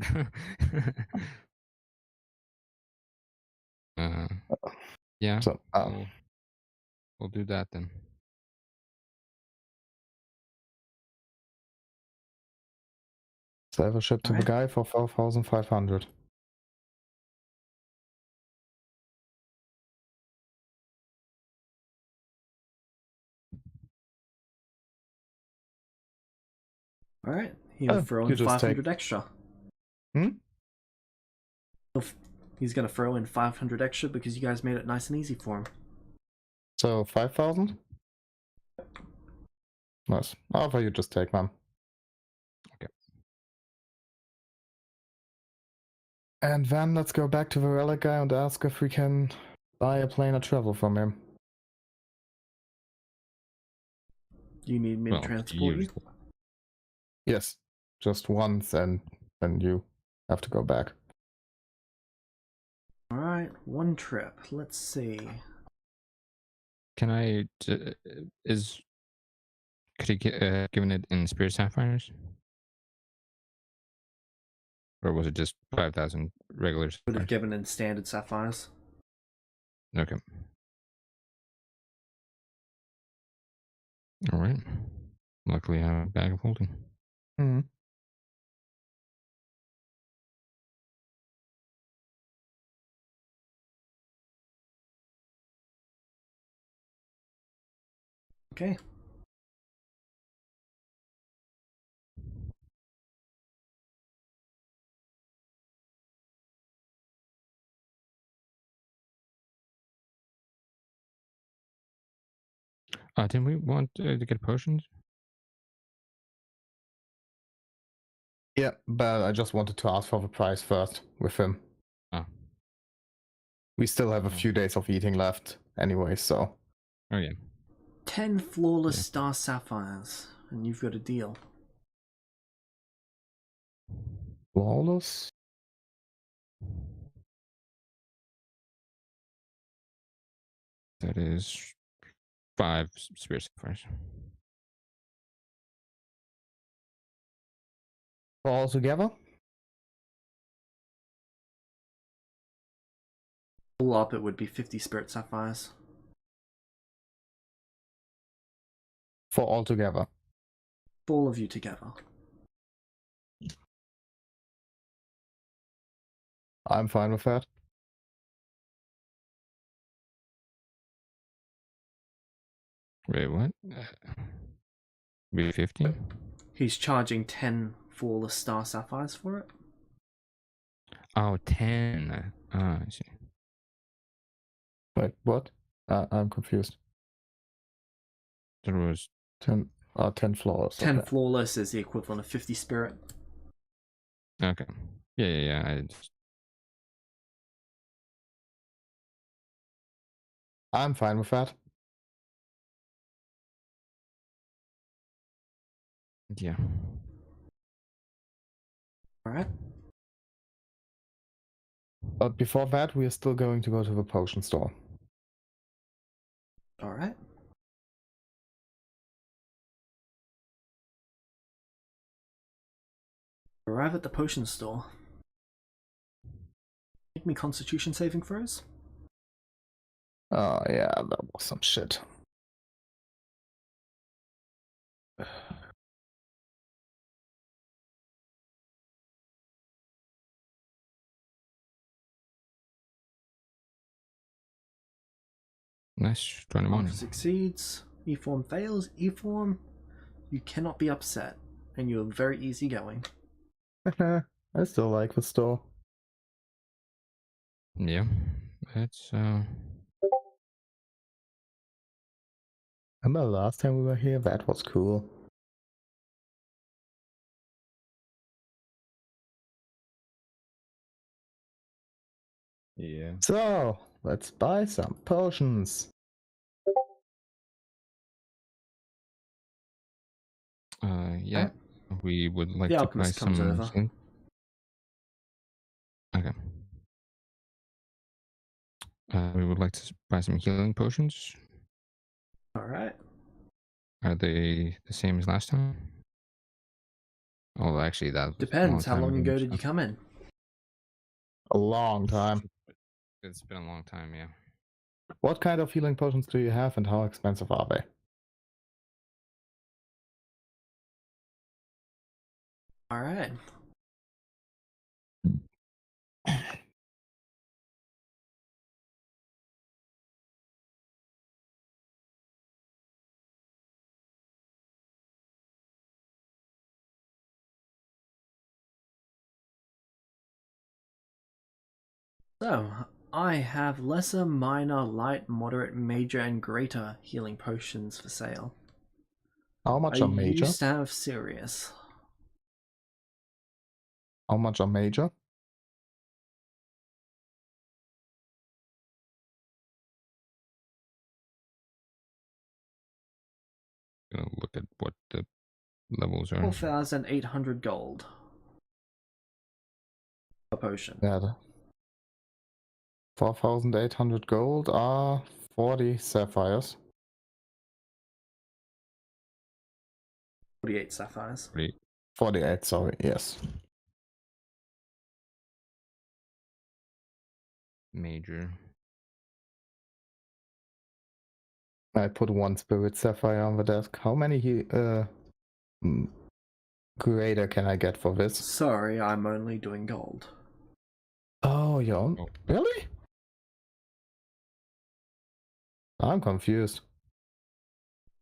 uh, yeah. So, We'll do that then. sell the ship to the Alright. guy for 4,500. Alright, he'll throw you in just 500 extra. Hmm? He's gonna throw in 500 extra because you guys made it nice and easy for him. So 5,000? Nice. How about you just take them? Okay. And then let's go back to the relic guy and ask if we can buy a plane of travel from him. Do you need me to Well, transport you? Yes. Just once, and then you have to go back. Alright, one trip. Let's see. Can I? Could he get given it in spirit sapphires, or was it just 5,000 regular Would have sapphires? given in standard sapphires. Okay. All right. Luckily, I have a bag of holding. Hmm. Okay. Didn't we want to get potions? Yeah, but I just wanted to ask for the price first with him. Oh. We still have a few days of eating left anyway, so. Oh yeah. 10 flawless Yeah. star sapphires, and you've got a deal. Flawless? That is 5 spirit sapphires. All together? All up, it would be 50 spirit sapphires. For all together. For all of you together. I'm fine with that. Wait, what? Be 50? He's charging 10 flawless star sapphires for it. Oh, 10. Ah, I see. Wait, what? I'm confused. There was 10, 10 floors. 10 Okay. flawless is the equivalent of 50 spirit. okay. Yeah. I'm fine with that. Yeah. Alright. But before that, we are still going to go to the potion store. Alright. Arrive at the potion store. Make me constitution saving throws. Oh yeah, that was some shit. Nice. 21. Alpha succeeds. E-form fails. E-form, you cannot be upset. And you're very easygoing. I still like the store. Yeah. That's Remember last time we were here? That was cool. yeah. So, let's buy some potions. Yeah. Right. We would like The to buy alchemist comes some over. healing. Okay. We would like to buy some healing potions. Alright. Are they the same as last time? Oh, actually, that was a long Depends. How time long ago did so- you come in? A long time. It's been a long time, yeah. What kind of healing potions do you have and how expensive are they? Alright. So, I have lesser, minor, light, moderate, major, and greater healing potions for sale. How much I are major? used to have serious. How much are major? Gonna look at what the levels are. 4,800 gold per potion. Yeah. 4,800 gold are 40 sapphires. 48 sapphires. 48, sorry, yes. Major. I put one spirit sapphire on the desk. How many greater can I get for this? Sorry, I'm only doing gold. Oh, you're on? Oh. Really? I'm confused.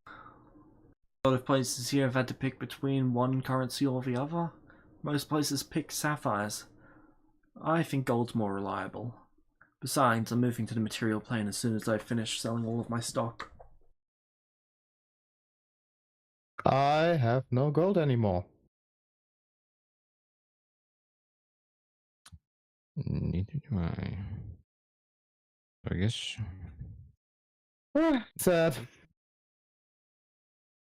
A lot of places here have had to pick between one currency or the other. Most places pick sapphires. I think gold's more reliable. Besides, I'm moving to the material plane as soon as I finish selling all of my stock. I have no gold anymore. Neither do I. I guess. Sad.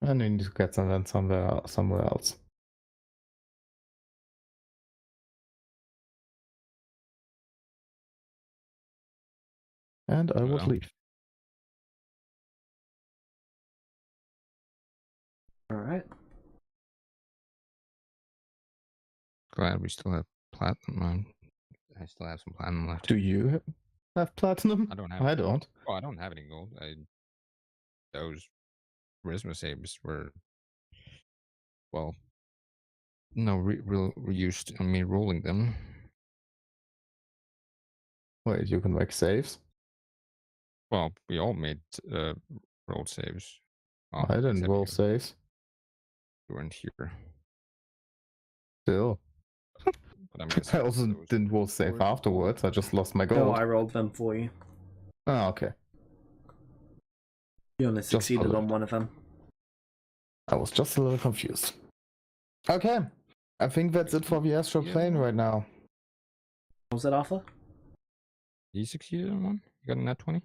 I need to get some then somewhere else. And I would Well. leave. Alright. glad we still have platinum. I still have some platinum left. Do you have platinum? I don't have. I don't. Oh, I don't have any gold. Those charisma saves were, well, no, reused on me rolling them. Wait, you can make saves? Well, we all made roll saves. Oh, I didn't except roll you. saves. You weren't here. Still. But I'm guessing I also there was didn't roll save more afterwards. I gold. just lost my No, gold. I rolled them for you. Oh, okay. You only Just succeeded a on one of them. I was just a little confused. Okay. I think that's it for the astral plane right now. What was that, Arthur? You succeeded on one? You got a nat 20?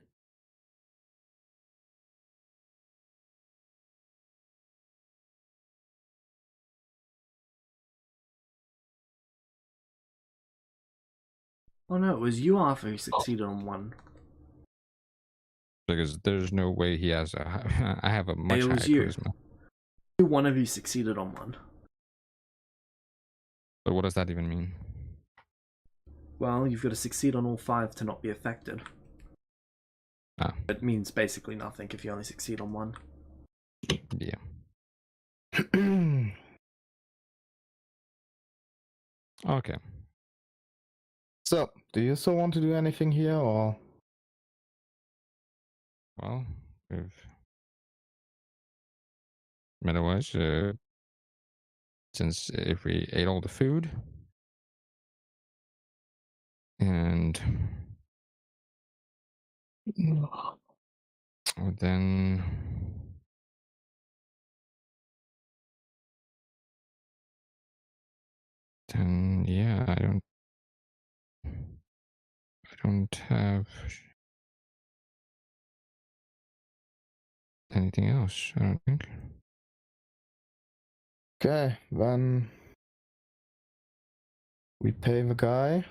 Oh no, it was you, Arthur, who succeeded on one. Because there's no way he has a. I have a much it higher was you. charisma. One of you succeeded on one. But what does that even mean? Well, you've got to succeed on all 5 to not be affected. Ah. It means basically nothing if you only succeed on one. Yeah. Okay. So, do you still want to do anything here, or? Well, if otherwise, since if we ate all the food, and then yeah, I don't have anything else, I don't think. Okay, then we pay the guy.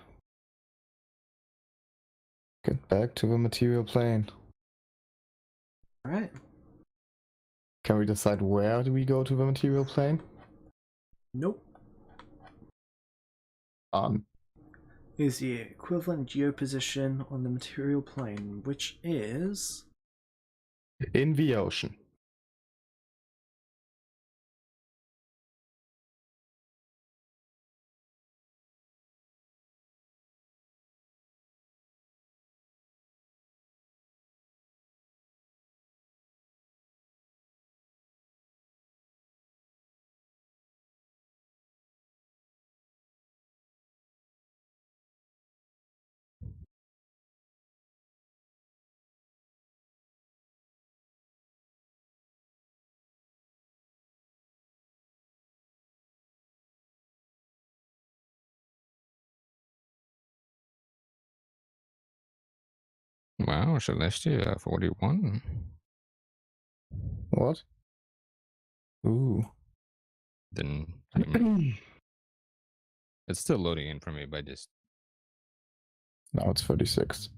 Get back to the material plane. Alright. Can we decide where do we go to the material plane? Nope. Is the equivalent geoposition on the material plane, which is In the ocean. Wow, Celestia 41. What? Ooh. Then I mean, it's still loading in for me, but just Now it's 36.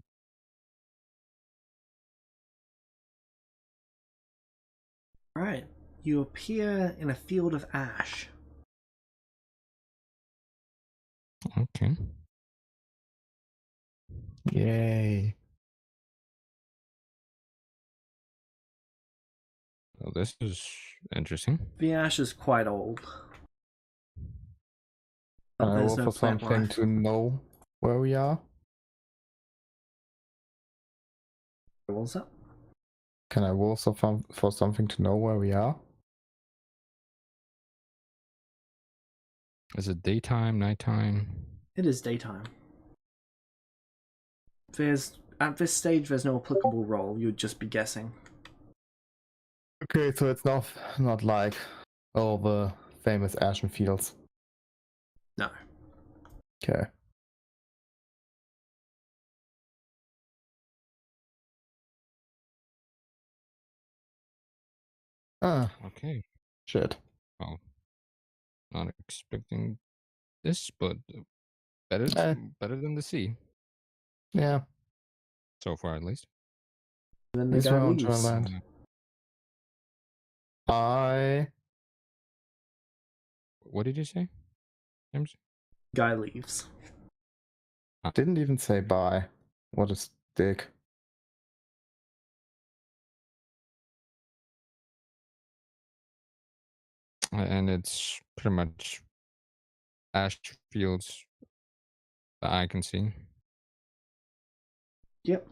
Alright. You appear in a field of ash. okay. Yay. Well, this is interesting. The ash is quite old. Can I roll There's no for plant something life. to know where we are? What was that? Can I roll for something to know where we are? Is it daytime, nighttime? It is daytime. At this stage, there's no applicable roll. You'd just be guessing. Okay, so it's not like all the famous ashen fields. No. Okay. Ah, Okay. shit. Well, not expecting this, but better than the sea. Yeah. So far, at least. And then the This guy round leaves. land. I What did you say, James? Guy leaves. Didn't even say bye. What a dick. And it's pretty much ash fields that I can see. Yep.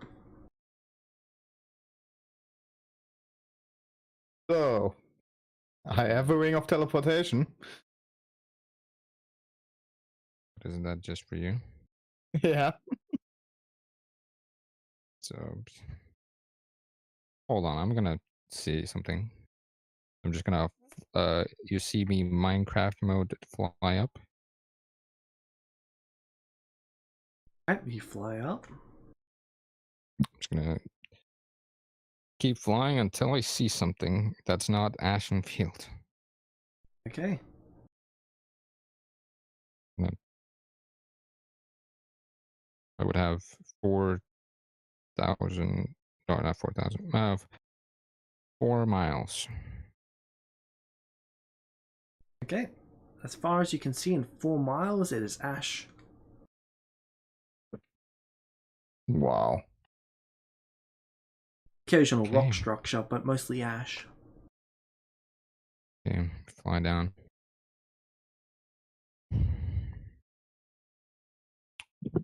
So, I have a ring of teleportation. But isn't that just for you? Yeah. So hold on, I'm gonna see something. I'm just gonna you see me Minecraft mode fly up. Right, you fly up. I'm just gonna keep flying until I see something that's not ashen field. Okay. I would have 4,000, no, not 4,000, 4 miles. Okay. As far as you can see in 4 miles, it is ash. Wow. Occasional Okay. rock structure, but mostly ash. Okay, fly down.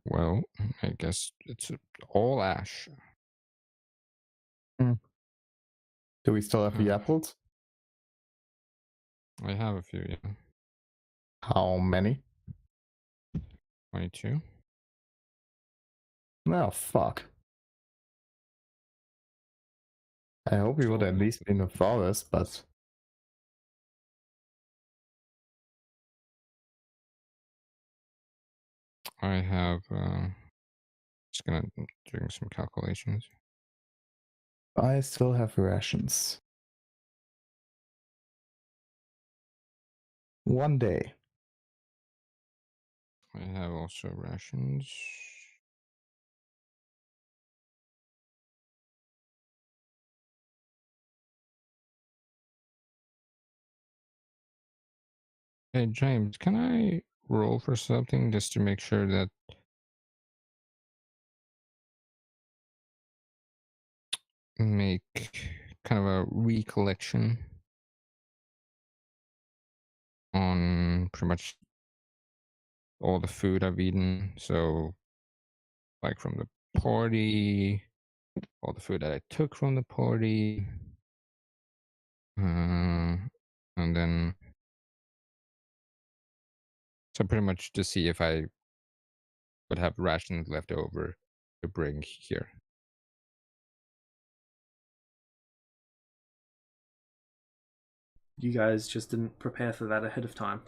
Well, I guess it's all ash. Do we still have the apples? I have a few, yeah. How many? 22. Oh, fuck. I hope we would at least be in the forest, but... I have, just gonna doing some calculations. I still have rations. 1 day. I have also rations. Hey, James, can I roll for something just to make sure that make kind of a recollection on pretty much all the food I've eaten? So, like from the party, all the food that I took from the party, and then so pretty much to see if I would have rations left over to bring here. You guys just didn't prepare for that ahead of time.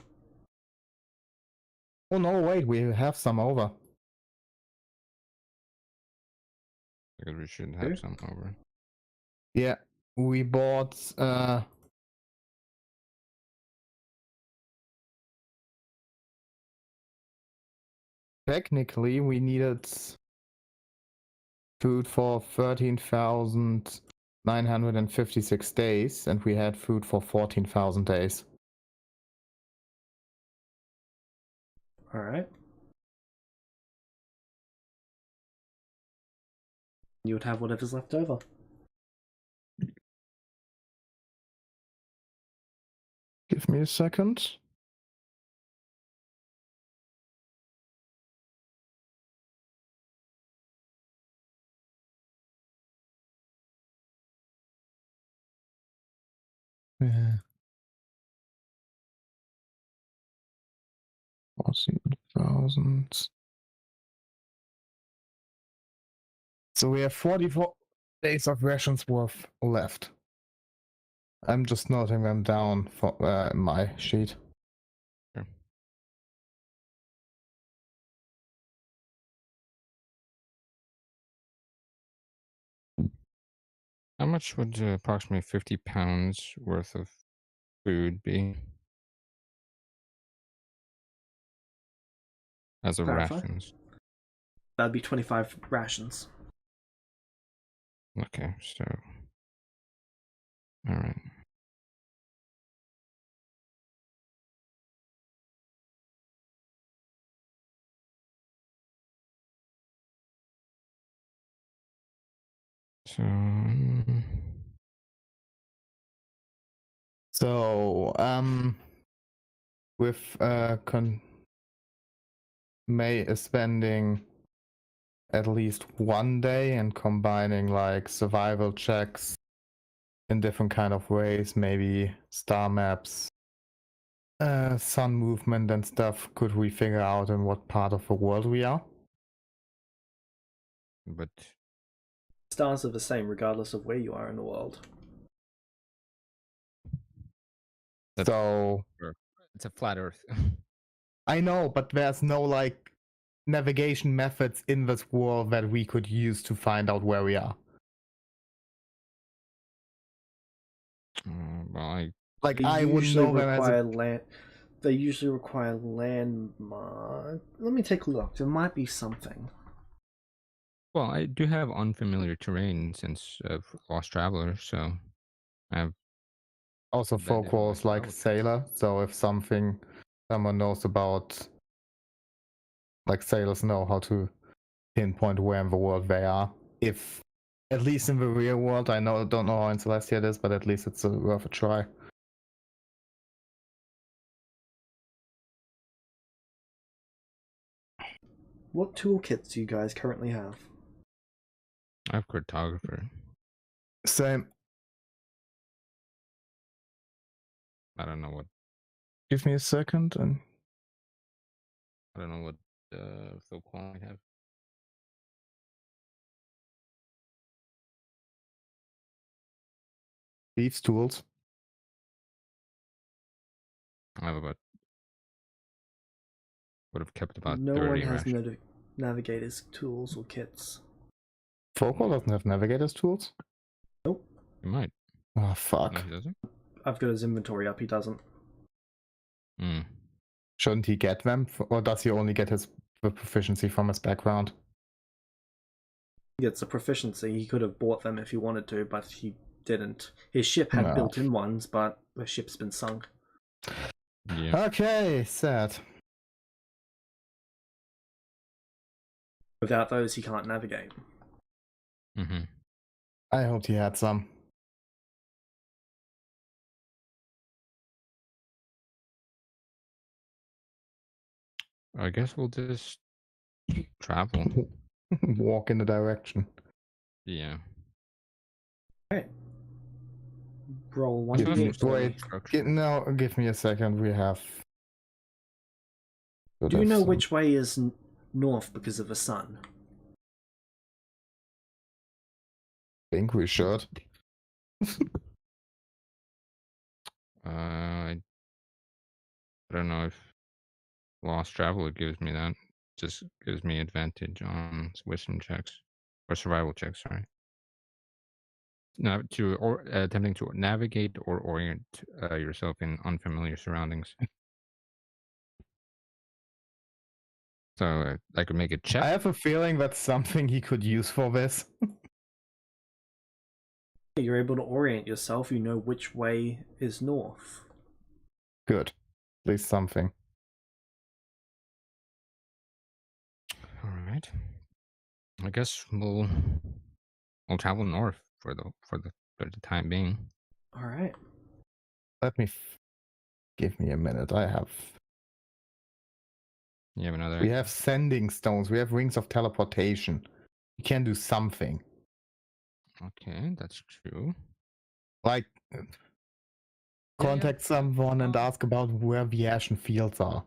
Oh no, wait, we have some over. Because we should have some over. Yeah, we bought technically we needed food for 13,956 days, and we had food for 14,000 days. Alright. You would have whatever's left over. Give me a second. Yeah. 14,000. So we have 44 days of rations worth left. I'm just noting them down for my sheet. Sure. How much would approximately 50 pounds worth of food be as a Clarify. rations? That'd be 25 rations. Okay, so all right. So So, with May is spending at least one day and combining like survival checks in different kind of ways, maybe star maps, sun movement and stuff. Could we figure out in what part of the world we are? but Stars are the same regardless of where you are in the world. That's- So it's a flat Earth. I know, but there's no like navigation methods in this world that we could use to find out where we are. Well, I Like They I wouldn't usually know them as require a... land. They usually require landmark. Let me take a look. There might be something. well, I do have unfamiliar terrain since Lost Traveler, so I have Also that in folk my was like spell checks. sailor, so if someone knows about, like sailors know how to pinpoint where in the world they are. If at least in the real world, I don't know how in Celestia it is, but at least it's worth a try. What toolkits do you guys currently have? I have cartographer. Same. I don't know what Give me a second and Phil Quan might have. thieves tools. I have about would have kept about No 30 one has rations. navigators tools or kits. Folklore doesn't have navigators tools. Nope. He might. Oh fuck! No, he doesn't. I've got his inventory up. He doesn't. Hmm. Shouldn't he get them, or does he only get his proficiency from his background? He gets a proficiency. He could have bought them if he wanted to, but he didn't. His ship had No. built-in ones, but the ship's been sunk. Yeah. Okay, sad. Without those, he can't navigate. Mm-hmm. I hoped he had some. I guess we'll just travel. Walk in the direction. Yeah. Alright. Roll one Also, d8 for me. Wait, structure. no, give me a second. We have. Do you know which way is north because of the sun? Think we should. I don't know if Lost Traveler gives me that. Just gives me advantage on wisdom checks or survival checks. Sorry. No, attempting to navigate or orient yourself in unfamiliar surroundings. So I could make a check. I have a feeling that's something he could use for this. You're able to orient yourself. You know which way is north. Good. At least something. All right. I guess we'll travel north for the time being. Alright. Let me. Give me a minute. I have. You have another. We have sending stones. We have rings of teleportation. We can do something. Okay, that's true. Like. Contact someone and Oh. ask about where the Ashen Fields are.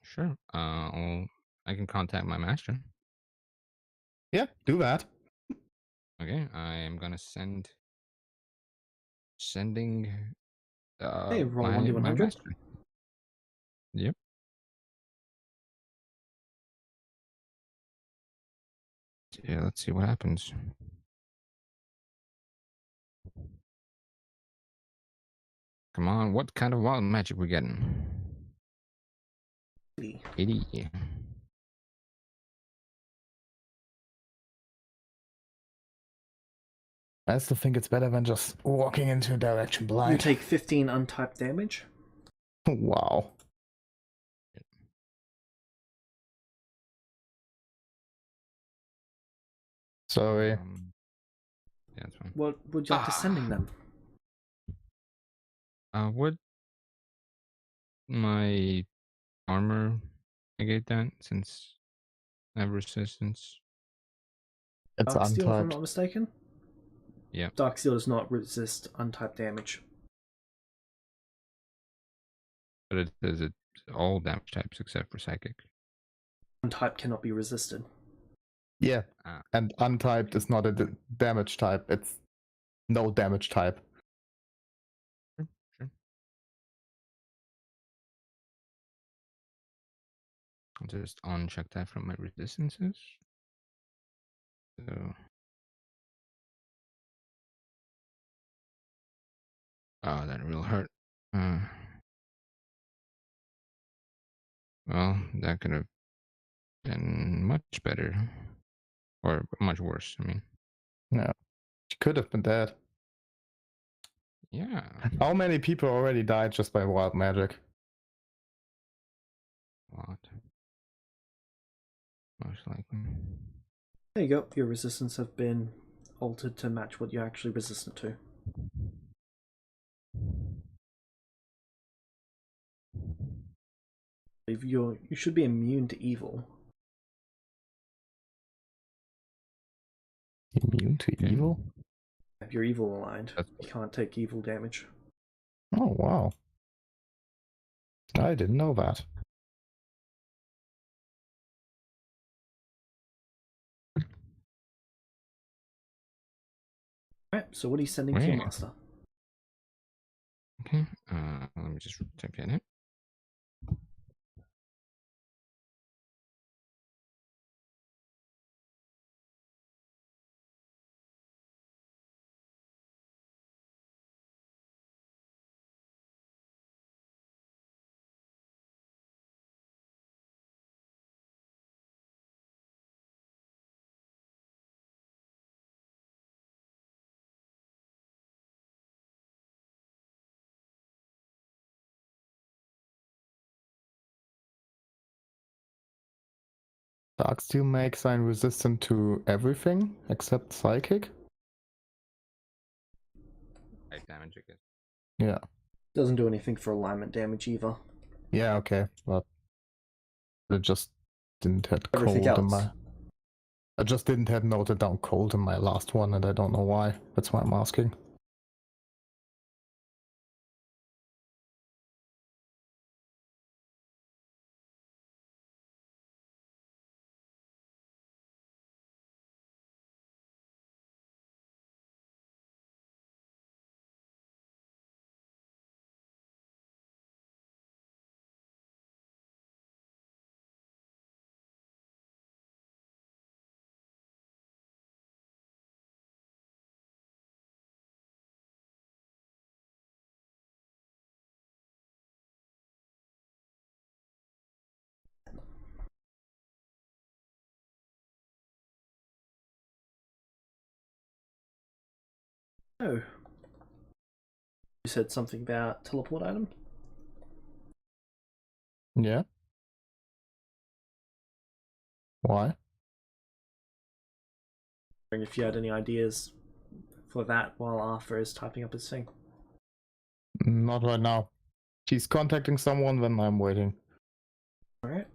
Sure. I can contact my master. Yeah, do that. Okay, I am gonna sending Hey, roll my 1d100. master. Yep. Yeah, let's see what happens. Come on, what kind of wild magic we getting? 80. I still think it's better than just walking into a direction blind. You take 15 untyped damage. Wow. Sorry. that's fine. What would you like to sending them? Would my armor negate that since I have resistance? It's Dark Steel, if I'm untyped. not mistaken. Yeah. Dark Steel does not resist untyped damage. But it does it all damage types except for psychic. Untyped cannot be resisted. Yeah, Ah. and untyped is not a damage type. It's no damage type. Sure. I'll just uncheck that from my resistances. So. Oh, that will hurt. Well, that could have been much better. Or much worse, I mean. Yeah, she could have been dead. Yeah. How many people already died just by wild magic? A lot. Most likely. There you go. Your resistance have been altered to match what you're actually resistant to. You should be immune to evil. Immune to Okay. evil? If you're evil aligned, That's you can't take evil damage. Oh, wow. I didn't know that. Alright, so what are you sending to your Wait. master? Okay. Let me just type that in. Darksteel makes I'm resistant to everything except psychic? Type damage, I guess. Yeah. Doesn't do anything for alignment damage either. Yeah, okay. But it just didn't have Everything cold in else. my... I just didn't have noted down cold in my last one, and I don't know why. That's why I'm asking. Oh. You said something about teleport item? Yeah? Why? Wondering if you had any ideas for that while Arthur is typing up his thing. Not right now. She's contacting someone, then I'm waiting. Alright.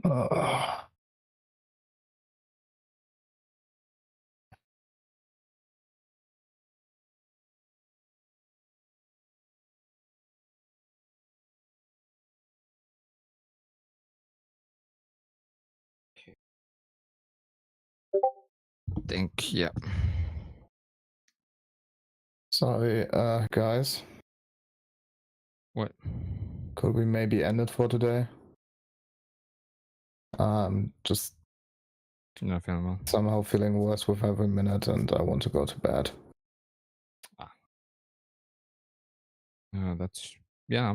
Uh, Think, yeah. Sorry, guys. What? Could we maybe end it for today? Just You're not feeling well. Somehow feeling worse with every minute, and I want to go to bed. That's yeah.